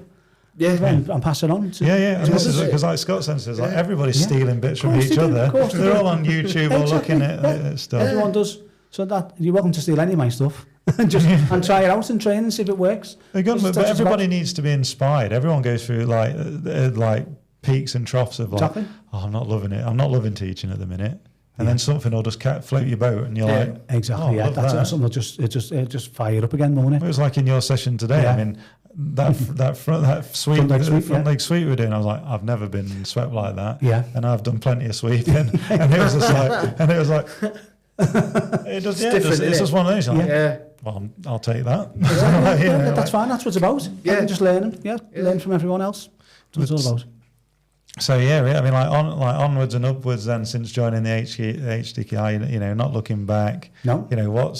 And pass it on. And this is because, like Scott says, like everybody's stealing bits from each other. They're all on YouTube or looking at stuff. Everyone does. So that you're welcome to steal any of my stuff and try it out and train and see if it works. But everybody needs to be inspired. Everyone goes through like peaks and troughs of like, I'm not loving it. I'm not loving teaching at the minute. And then something will just float your boat, and you're like, exactly, that's something that just fire up again, won't it? It was like in your session today. I mean, that front leg sweep we're doing, I was like, I've never been swept like that. And I've done plenty of sweeping, and it was just it's just one of those. Well, I'll take that. That's fine. That's what it's about. Just learning. Learn from everyone else. That's what it's all about. So yeah, I mean, like onwards and upwards. Then since joining the HDKI, you know, not looking back. No. You know, what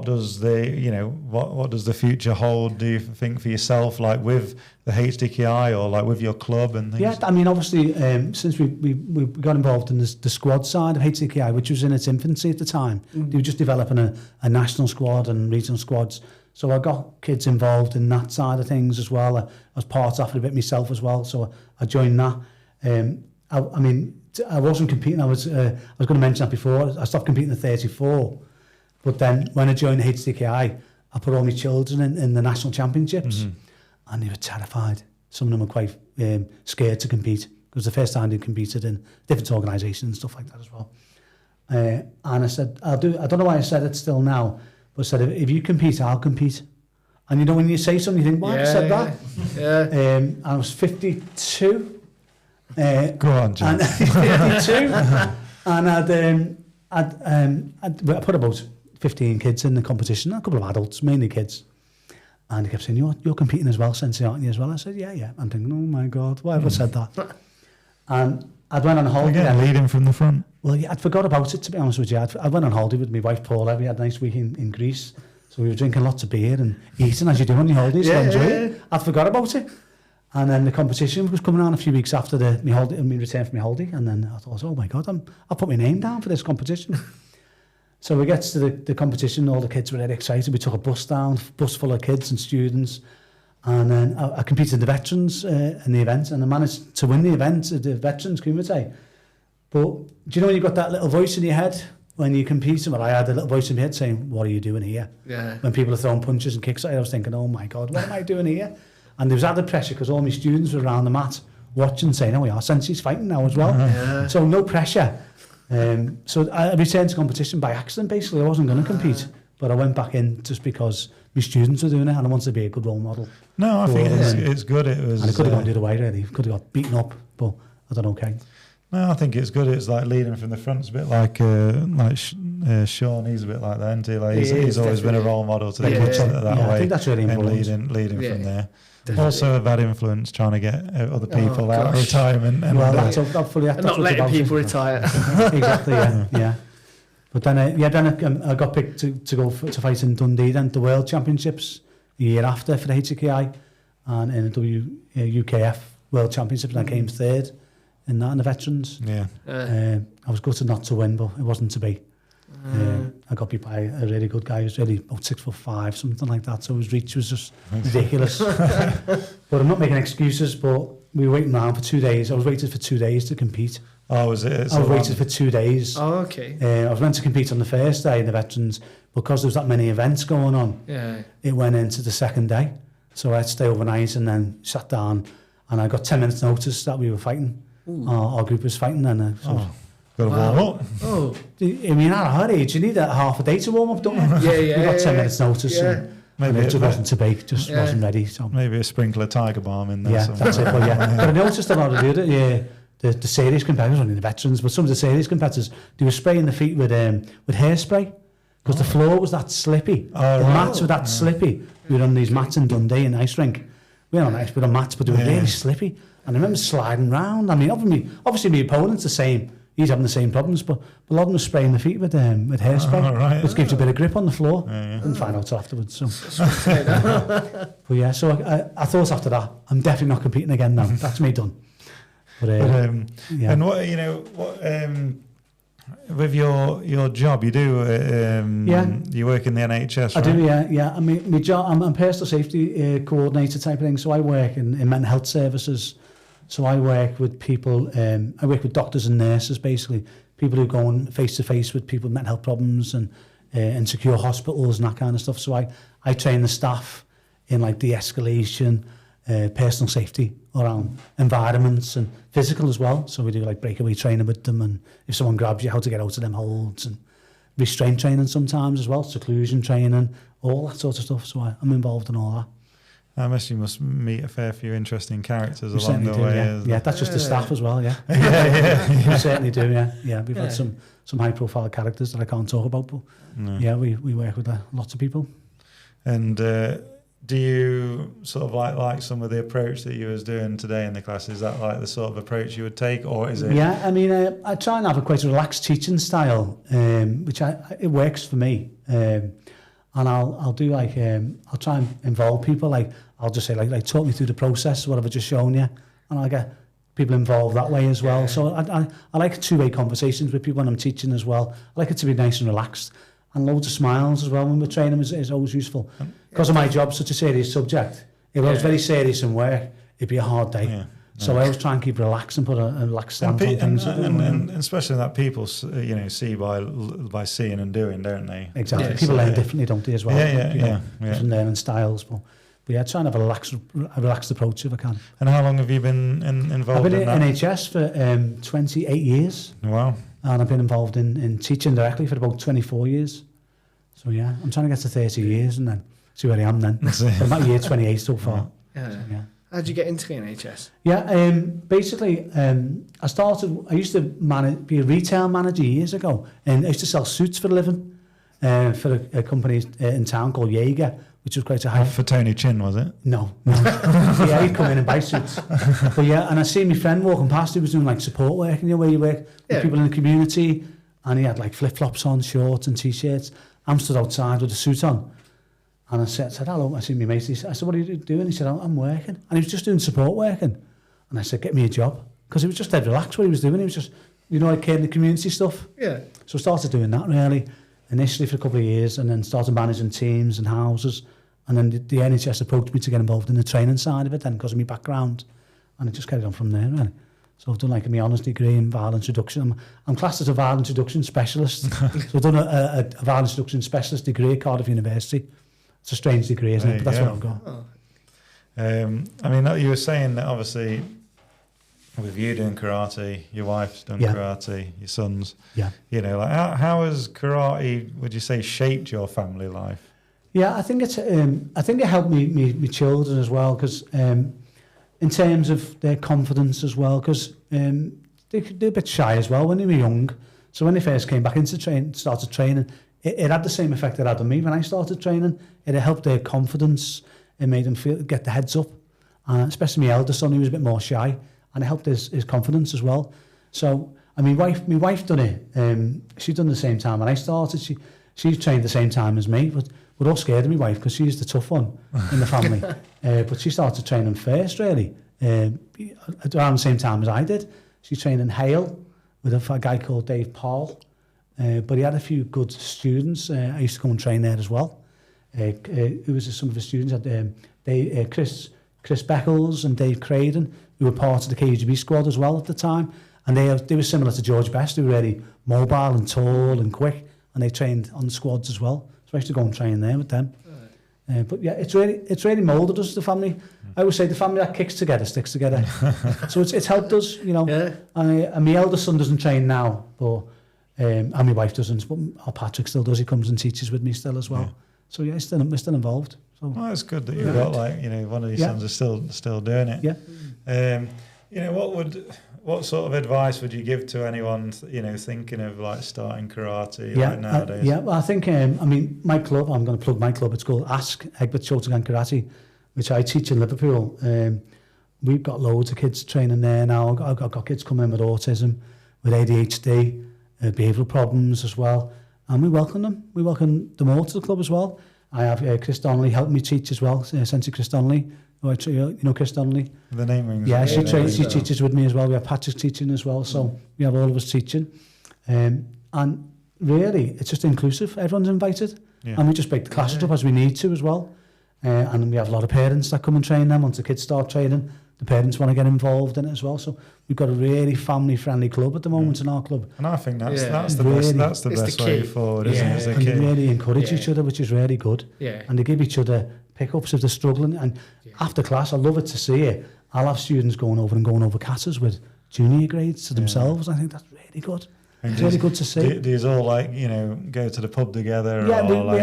does the future hold? Do you think for yourself, like with the HDKI or like with your club and things? Yeah, I mean, obviously, since we got involved in the squad side of HDKI, which was in its infancy at the time, they were just developing a national squad and regional squads. So I got kids involved in that side of things as well. I was part of it a bit myself as well, so I joined that. I mean, I wasn't competing. I was going to mention that before. I stopped competing at 34, but then when I joined the HDKI, I put all my children in the national championships, and they were terrified. Some of them were quite scared to compete. It was the first time they competed in different organisations and stuff like that as well. And I said, I don't know why I said it still now, but I said, if you compete, I'll compete. And you know, when you say something, you think, why have you said that? Yeah. And I was 52. Go on, John. And 52, and I put about 15 kids in the competition, a couple of adults, mainly kids, and they kept saying, "You're competing as well, Sensei, aren't you?" As well, I said, "Yeah." I'm thinking, "Oh my God, why have I said that?" And I went on holiday. Again, leading from the front. Well, yeah, I'd forgot about it, to be honest with you. I went on holiday with my wife Paula. We had a nice week in Greece, so we were drinking lots of beer and eating as you do on your holidays. So enjoy it. I'd forgot about it. And then the competition was coming on a few weeks after my return from my holiday, and then I thought, oh my God, I put my name down for this competition. So we get to the competition, all the kids were really excited. We took a bus down, bus full of kids and students, and then I competed in the veterans in the event, and I managed to win the event at the veterans Kumite. But do you know when you've got that little voice in your head when you compete? Well, I had a little voice in my head saying, "What are you doing here?" Yeah. When people are throwing punches and kicks at you, I was thinking, oh my God, what am I doing here? And there was added pressure because all my students were around the mat watching, saying, "Oh, yeah, Sensei's fighting now as well." Yeah. So no pressure. So I returned to competition by accident, basically. I wasn't going to compete, but I went back in just because my students were doing it and I wanted to be a good role model. No, I think it's good. It was. And it could have gone the other way, really. Could have got beaten up, but I done okay. No, I think it's good. It's like leading from the front. It's a bit like Sean. He's a bit like that, isn't he? Like he's always been a role model to the kids that way. I think that's really important. And leading from there. Definitely. Also a bad influence trying to get other people out of retirement. And that's not letting people retire. Exactly, yeah. But then I got picked to go to fight in Dundee then, the World Championships a year after for the HDKI, and in the UKF World Championships, and I came third in that, in the veterans. Yeah. I was gutted not to win, but it wasn't to be. I got beat by a really good guy who's really about 6'5", something like that. So his reach was just ridiculous. But I'm not making excuses. But we were waiting around for 2 days. I was waited for 2 days to compete. Oh, was it? I was waited for 2 days. Oh, okay. I was meant to compete on the first day in the veterans, because there was that many events going on. Yeah. It went into the second day, so I had to stay overnight and then sat down, and I got 10 minutes notice that we were fighting. Our group was fighting, and got to warm up. Oh, I mean, at our age, you need half a day to warm up, don't you? Yeah. We got 10 minutes notice. Yeah. Maybe it wasn't to bake, just wasn't ready. So maybe a sprinkle of Tiger Balm in there. Yeah, that's it. But I noticed a lot of the serious competitors, only the veterans, but some of the serious competitors, they were spraying the feet with hairspray because the floor was that slippy. The mats were that slippy. We were on these mats in Dundee in ice rink. We were on mats, but they were really slippy. And I remember sliding round. I mean, obviously my opponent's the same. He's having the same problems, but a lot of them were spraying the feet with hairspray, which gives you a bit of grip on the floor. Didn't find out till afterwards. So. But yeah, so I thought after that, I'm definitely not competing again now. That's me done. But and what with your job, you do you work in the NHS, right? I do, yeah. I mean, my job, I'm a personal safety coordinator type of thing, so I work in mental health services. So I work with people, I work with doctors and nurses, basically, people who go on face-to-face with people with mental health problems and secure hospitals and that kind of stuff. So I train the staff in like de-escalation, personal safety around environments and physical as well. So we do like breakaway training with them, and if someone grabs you, how to get out of them holds, and restraint training sometimes as well, seclusion training, all that sort of stuff. So I'm involved in all that. I guess you must meet a fair few interesting characters along the way. Yeah, that's just the staff as well, yeah. We certainly do, yeah. We've had some high-profile characters that I can't talk about, but we work with lots of people. And do you sort of like some of the approach that you was doing today in the class? Is that like the sort of approach you would take, or is it? Yeah, I mean, I try and have a quite a relaxed teaching style, which it works for me. And I'll do like I'll try and involve people. Like I'll just say like talk me through the process, what I've just shown you, and I'll get people involved that way as well. Yeah. So I like two-way conversations with people when I'm teaching as well. I like it to be nice and relaxed. And loads of smiles as well when we're training is always useful. Because of my job, such a serious subject. If I was very serious in work, it'd be a hard day. Yeah. So I always try and keep relaxed and put a relaxed stance on things. And especially that people, see by seeing and doing, don't they? Exactly. Yeah, people learn differently, don't they, as well? Different learning styles. But yeah, try and have a relaxed approach if I can. And how long have you been involved in that? I've been in NHS for 28 years. Wow. And I've been involved in teaching directly for about 24 years. So yeah, I'm trying to get to 30 years and then see where I am then. I'm at year 28 so far. Yeah. So, yeah. How did you get into the NHS? Yeah, basically, I used to be a retail manager years ago, and I used to sell suits for a living for a company in town called Jaeger, which was quite a high... For Tony Chin, was it? No. Yeah, he'd come in and buy suits. But yeah, and I seen my friend walking past, he was doing like support work, where you work with people in the community, and he had like flip-flops on, shorts and T-shirts. I'm stood outside with a suit on, and I said hello, I see my mate. I said, what are you doing? He said, I'm working. And he was just doing support working. And I said, get me a job. Because he was just dead relaxed what he was doing. He was just, like in the community stuff. Yeah. So I started doing that really, initially for a couple of years, and then started managing teams and houses. And then the NHS approached me to get involved in the training side of it then because of my background. And it just carried on from there really. So I've done like my honours degree in violence reduction. I'm classed as a violence reduction specialist. So I've done a violence reduction specialist degree at Cardiff University. It's a strange degree, isn't it? But that's what I've got. Oh. I mean, you were saying that obviously with you doing karate, your wife's done karate, your sons. Yeah. Like how has karate, would you say, shaped your family life? Yeah, I think it helped me children as well, because in terms of their confidence as well, because they're a bit shy as well when they were young. So when they first came back into started training, it had the same effect it had on me when I started training. It helped their confidence. It made them get their heads up. Especially my eldest son, who was a bit more shy, and it helped his confidence as well. So, my wife done it. She done the same time when I started. She trained the same time as me, but we're all scared of my wife because she's the tough one in the family. But she started training first, really, around the same time as I did. She trained in Hale with a guy called Dave Paul. But he had a few good students. I used to come and train there as well. It was some of his students had Chris Beckles and Dave Craden, who were part of the KUGB squad as well at the time. And they were similar to George Best, who were really mobile and tall and quick, and they trained on the squads as well. So I used to go and train there with them. But yeah, it's really moulded us, the family. I always say the family that kicks together sticks together. So it's helped us, Yeah. And my eldest son doesn't train now, but and my wife doesn't, but Patrick still does. He comes and teaches with me still as well. Yeah. So yeah, we're still involved. So well, it's good that you've got one of these sons is still doing it. Yeah. What sort of advice would you give to anyone thinking of like starting karate nowadays? Well, I think my club. I'm going to plug my club. It's called Ask Egbert Shotokan Karate, which I teach in Liverpool. We've got loads of kids training there now. I've got kids coming in with autism, with ADHD. Behavioural problems as well, and we welcome them. We welcome them all to the club as well. I have Chris Donnelly helping me teach as well, Sensei Chris Donnelly. Chris Donnelly. The name rings. Yeah, she teaches with me as well. We have Patrick teaching as well, so we have all of us teaching. And really, it's just inclusive. Everyone's invited, and we just break the classes up as we need to as well. And we have a lot of parents that come and train them. Once the kids start training, the parents want to get involved in it as well. So we've got a really family-friendly club at the moment in our club. And I think that's the best way forward, isn't it? And they really encourage each other, which is really good. Yeah. And they give each other pick-ups if they're struggling. And after class, I love it to see it. I'll have students going over katas with junior grades to themselves. I think that's really good. It's really good to see. Do you all go to the pub together? Yeah, we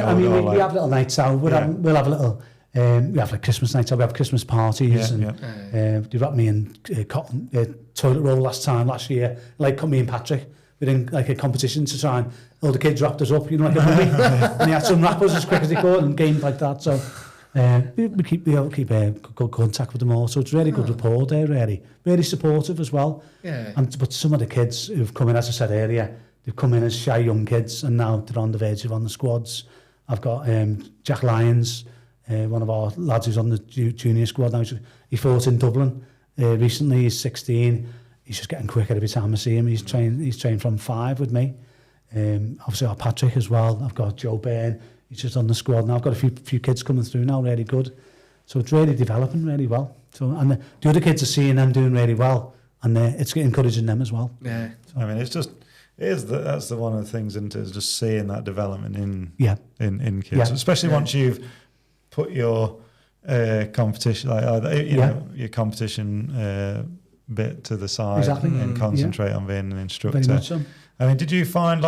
have little nights out. We'll have a little... we have like Christmas nights, we have Christmas parties, they wrapped me in cotton toilet roll last year, like me and Patrick. We did like a competition to try and all the kids wrapped us up, like a mummy, and they had to unwrap us as quick as they could and games like that. So We keep good contact with them all, so it's really good rapport there, really supportive as well. Yeah. But some of the kids who've come in, as I said earlier, they've come in as shy young kids, and now they're on the verge of on the squads. I've got Jack Lyons, one of our lads who's on the junior squad now. He fought in Dublin recently. He's 16. He's just getting quicker every time I see him. He's trained from 5 with me. Obviously, our Patrick as well. I've got Joe Byrne. He's just on the squad now. I've got a few kids coming through now, really good. So it's really developing really well. So and the other kids are seeing them doing really well, and it's encouraging them as well. Yeah. So, I mean, that's one of the things, isn't it? Is just seeing that development in kids, especially once you've put your competition, your competition bit to the side and concentrate on being an instructor. Very much so. I mean, did you find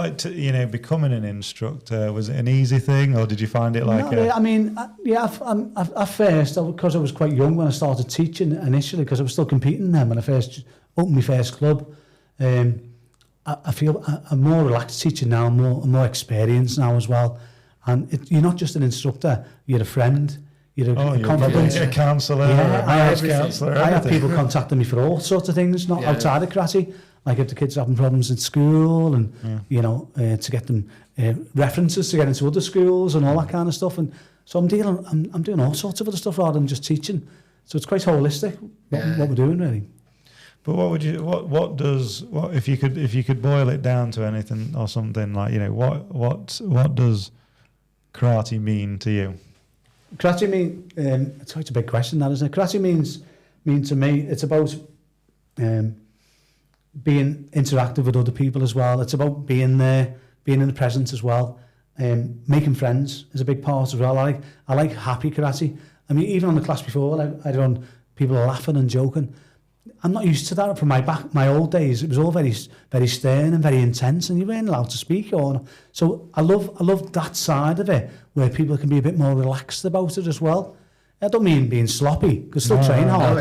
becoming an instructor, was it an easy thing, or did you find it like? At first, because I was quite young when I started teaching initially, because I was still competing then when I first opened my first club. I feel I'm more relaxed teaching now, I'm more experienced now as well. And you're not just an instructor, you're a friend. You're a confidant. You're a counsellor, I have people contacting me for all sorts of things, not outside of karate. Like if the kids are having problems in school, and to get them references to get into other schools and all that kind of stuff. And so I'm doing all sorts of other stuff rather than just teaching. So it's quite holistic what we're doing really. But what if you could boil it down to anything or something, like, what does karate mean to you? Karate it's quite a big question, that, isn't it? Karate mean to me, it's about being interactive with other people as well. It's about being there, being in the present as well. Making friends is a big part as well. I like happy karate. I mean, even on the class before, I done people laughing and joking. I'm not used to that from my old days. It was all very, very stern and very intense, and you weren't allowed to speak. So I love that side of it, where people can be a bit more relaxed about it as well. I don't mean being sloppy, because still train hard,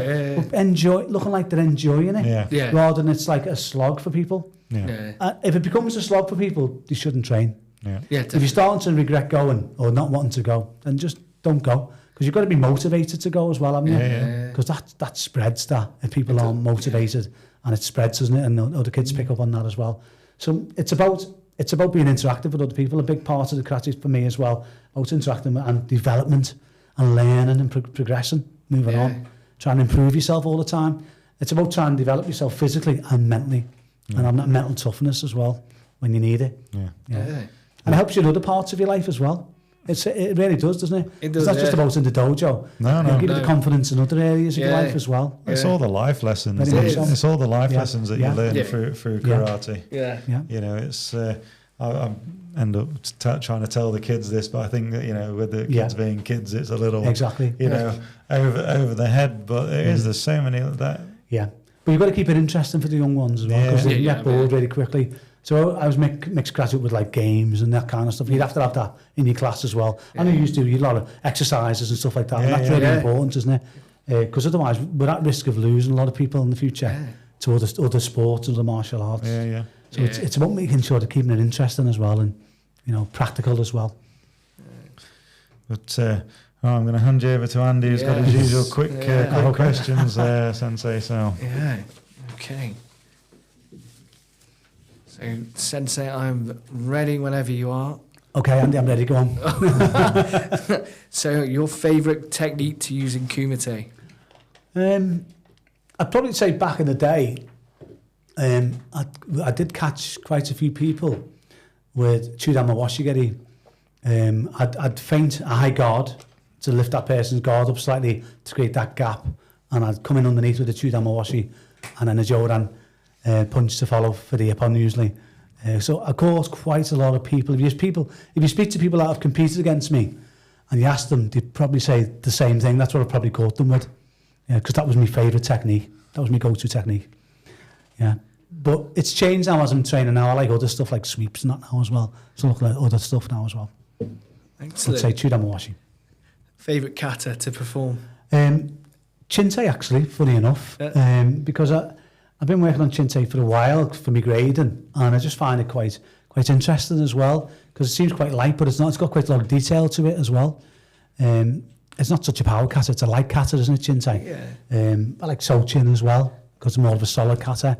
but looking like they're enjoying it, rather than it's like a slog for people. If it becomes a slog for people, they shouldn't train. If you're starting to regret going or not wanting to go, then just don't go. Because you've got to be motivated to go as well, haven't you? Because that spreads that. If people aren't motivated, and it spreads, doesn't it? And other kids pick up on that as well. So it's about being interactive with other people. A big part of the karate for me as well, about interacting and development and learning and progressing, moving on, trying to improve yourself all the time. It's about trying to develop yourself physically and mentally, and having that mental toughness as well when you need it. And it helps you in other parts of your life as well. It really does, doesn't it? It does. It's not just about in the dojo. No. Give you the confidence in other areas of your life as well. It's all the life lessons. It's all the life lessons that you learn through karate. It's I end up trying to tell the kids this, but I think that with the kids being kids, it's a little over the head. But there's so many of that. Yeah, but you've got to keep it interesting for the young ones as well, because they get bored really quickly. So I was mixed karate with like games and that kind of stuff. You'd have to have that in your class as well. I know you used to do a lot of exercises and stuff like that, and that's really important, isn't it? Because otherwise we're at risk of losing a lot of people in the future to other sports and other martial arts. So it's about making sure they're keeping it interesting as well, and practical as well. But I'm going to hand you over to Andy, who's got his usual quick questions, Sensei. So okay. So, Sensei, I'm ready whenever you are. Okay, Andy, I'm ready. Go on. So, your favourite technique to use in Kumite? I'd probably say back in the day, I did catch quite a few people with Chudama Washigiri. I'd feint a high guard to lift that person's guard up slightly to create that gap, and I'd come in underneath with the Chudama Washi, and then a Joran punch to follow for the Ippon usually. So I caught quite a lot of people. If you speak to people that have competed against me and you ask them, they'd probably say the same thing. That's what I probably caught them with, because that was my favourite technique. That was my go-to technique. Yeah, but it's changed now as I'm training now. I like other stuff like sweeps and that now as well. So I look like other stuff now as well. Excellent. I'd say Chudama Washi. Favourite kata to perform? Chinte, actually, funny enough, because I've been working on Chinte for a while for my grading, and I just find it quite interesting as well, because it seems quite light, but it's not. It's got quite a lot of detail to it as well. it's not such a power kata, it's a light kata, isn't it, Chinte? Yeah. I like Sochin as well, because I'm more of a solid kata.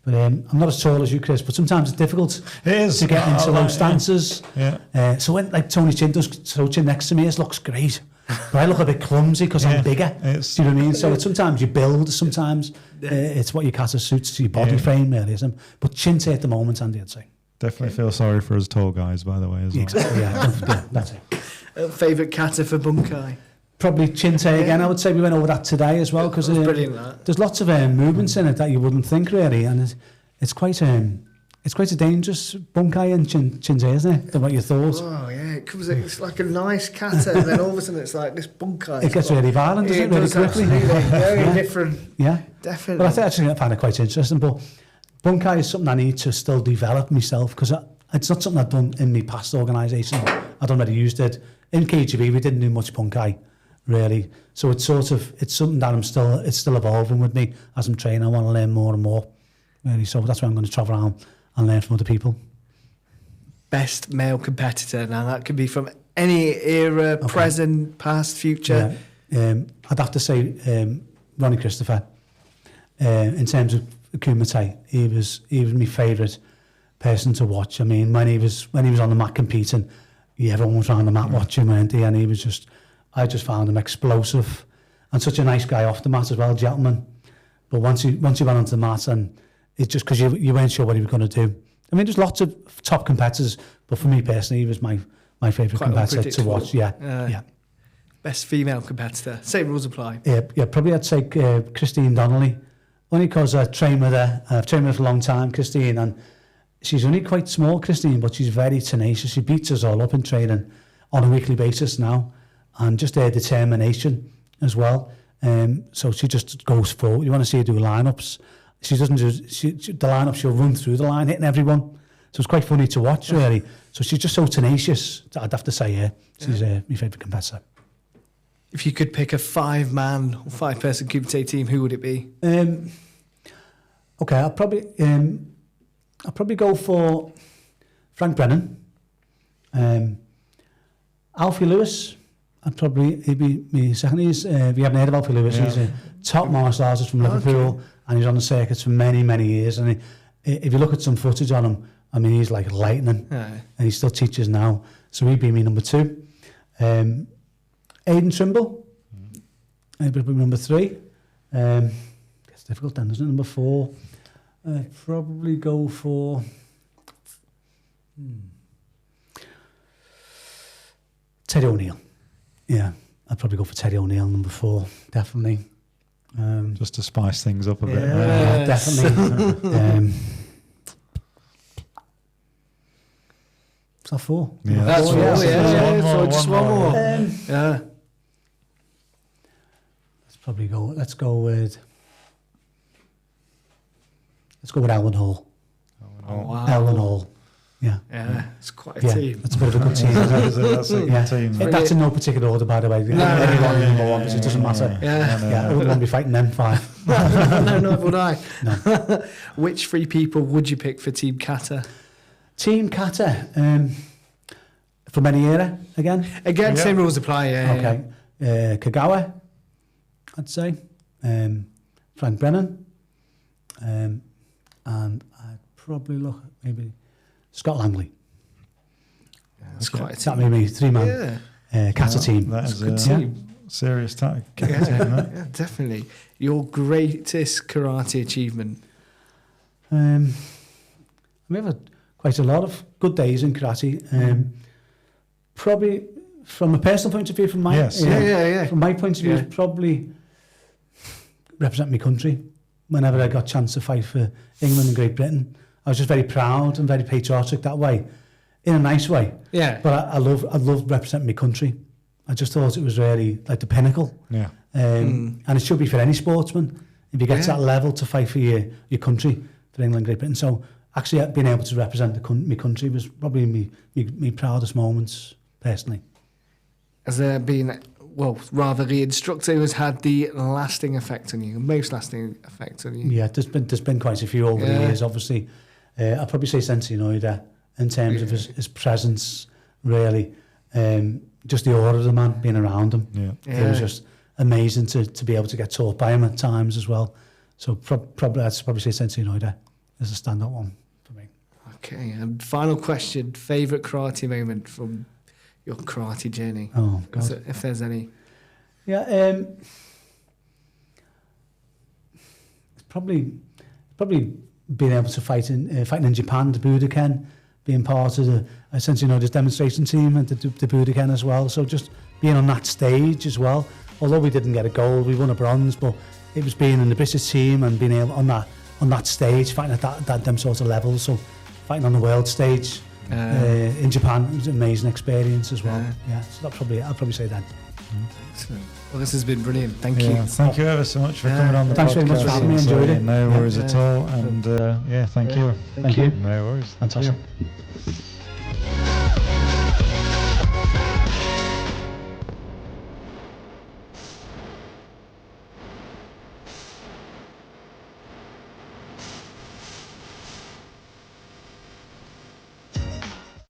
But I'm not as tall as you, Chris, but sometimes it's difficult to get into low stances. Yeah. So when like Tony Chin does Sochin next to me, it looks great. But I look a bit clumsy because I'm bigger. Do you know what I mean? So sometimes you build, sometimes it's what your kata suits to your body frame, really, isn't it? But Chinte at the moment, Andy, I'd say. Definitely feel sorry for us tall guys, by the way, as well. Exactly, yeah, that's it. Favourite kata for bunkai? Probably Chinte again. I would say we went over that today as well, because brilliant. That there's lots of movements in it that you wouldn't think really, and it's quite a dangerous bunkai in Chinte, isn't it? Than what you thought. Oh yeah, it's like a nice kata, and then all of a sudden it's like this bunkai. It gets really violent, doesn't it? Really quickly. Very different. Yeah, definitely. But I find it quite interesting. But bunkai is something I need to still develop myself, because it's not something I've done in my past organisation. I'd already used it in KUGB. We didn't do much bunkai, really. So it's something that it's still evolving with me as I'm training. I want to learn more and more, really. So that's why I'm going to travel around and learn from other people. Best male competitor. Now that could be from any era, present, past, future. Yeah. I'd have to say Ronnie Christopher. In terms of Kumite, he was my favourite person to watch. I mean, when he was on the mat competing, everyone was on the mat watching, weren't he? And I just found him explosive and such a nice guy off the mat as well, gentleman. But once he went onto the mat, and it's just because you weren't sure what he was going to do. I mean, there's lots of top competitors, but for me personally, he was my favourite competitor to watch. Yeah. Best female competitor. Same rules apply. Yeah. Probably I'd say Christine Donnelly, only because I trained with her. I've trained with her for a long time, Christine, and she's only quite small, Christine, but she's very tenacious. She beats us all up in training on a weekly basis now, and just her determination as well. So she just goes forward. You want to see her do lineups. She doesn't do the lineup. She'll run through the line, hitting everyone. So it's quite funny to watch, really. So she's just so tenacious. I'd have to say, she's my favourite competitor. If you could pick a 5-man or 5-person Kumite team, who would it be? Okay, I'll probably go for Frank Brennan, Alfie Lewis. He'd be my second. If you haven't heard of Alfie Lewis, he's a top martial artist from Liverpool, and he's on the circuits for many, many years. And if you look at some footage on him, I mean, he's like lightning, and he still teaches now. So he'd be my number 2. Aidan Trimble, he'd be number 3. It's difficult then, isn't it? Number 4. I'd probably go for Teddy O'Neill. Yeah, I'd probably go for Teddy O'Neill, number 4, definitely. Just to spice things up a bit. Yeah, definitely. Is that 4? Yeah, that's 4. So just one more. Let's go with Alan Hall. Wow. Alan Hall. Yeah, it's quite a team. That's a bit of a good team. That's a good team. That's in no particular order, by the way. Anyone number 1, because it doesn't matter. I wouldn't want to be fighting them 5. No, not would I. No. Which 3 people would you pick for Team Kata? Team Kata, from any era again? Again, same rules apply. Okay. Kagawa, I'd say. Frank Brennan. And I'd probably look at maybe Scott Langley. That's quite a team. That may be 3-man Kata team. That's a good team. Serious team. Yeah, definitely. Your greatest karate achievement? We've had quite a lot of good days in karate. Probably from a personal point of view, from my from my point of view, is probably represent my country. Whenever I got a chance to fight for England and Great Britain, I was just very proud and very patriotic that way, in a nice way. Yeah. But I love representing my country. I just thought it was really like the pinnacle. Yeah. And it should be for any sportsman if you get to that level to fight for your country, for England and Great Britain. So actually being able to represent my country was probably my proudest moments personally. Has there been, rather the instructor who has had the lasting effect on you, most lasting effect on you? Yeah, there's been quite a few over the years, obviously. I'd probably say Sensei Enoeda in terms of his presence, really. just the aura of the man, being around him. Yeah. It was just amazing to be able to get taught by him at times as well. So probably I'd probably say Sensei Enoeda is a standout one for me. Okay, and final question: favourite karate moment from your karate journey? Oh God, if there's any. Yeah, it's probably being able to fighting in Japan, the Budokan, being part of the Sensei Enoeda's demonstration team and the Budokan as well. So just being on that stage as well. Although we didn't get a gold, we won a bronze, but it was being in the British team and being able on that stage, fighting at them sort of levels. So fighting on the world stage in Japan, it was an amazing experience as well. Yeah, so I'd probably say that. Excellent. Well, this has been brilliant. Thank you. Thank you ever so much for coming on the Thanks podcast. very much for having me. Enjoyed it. No worries at all. And thank you. Thank you. No worries. Fantastic. Thank you.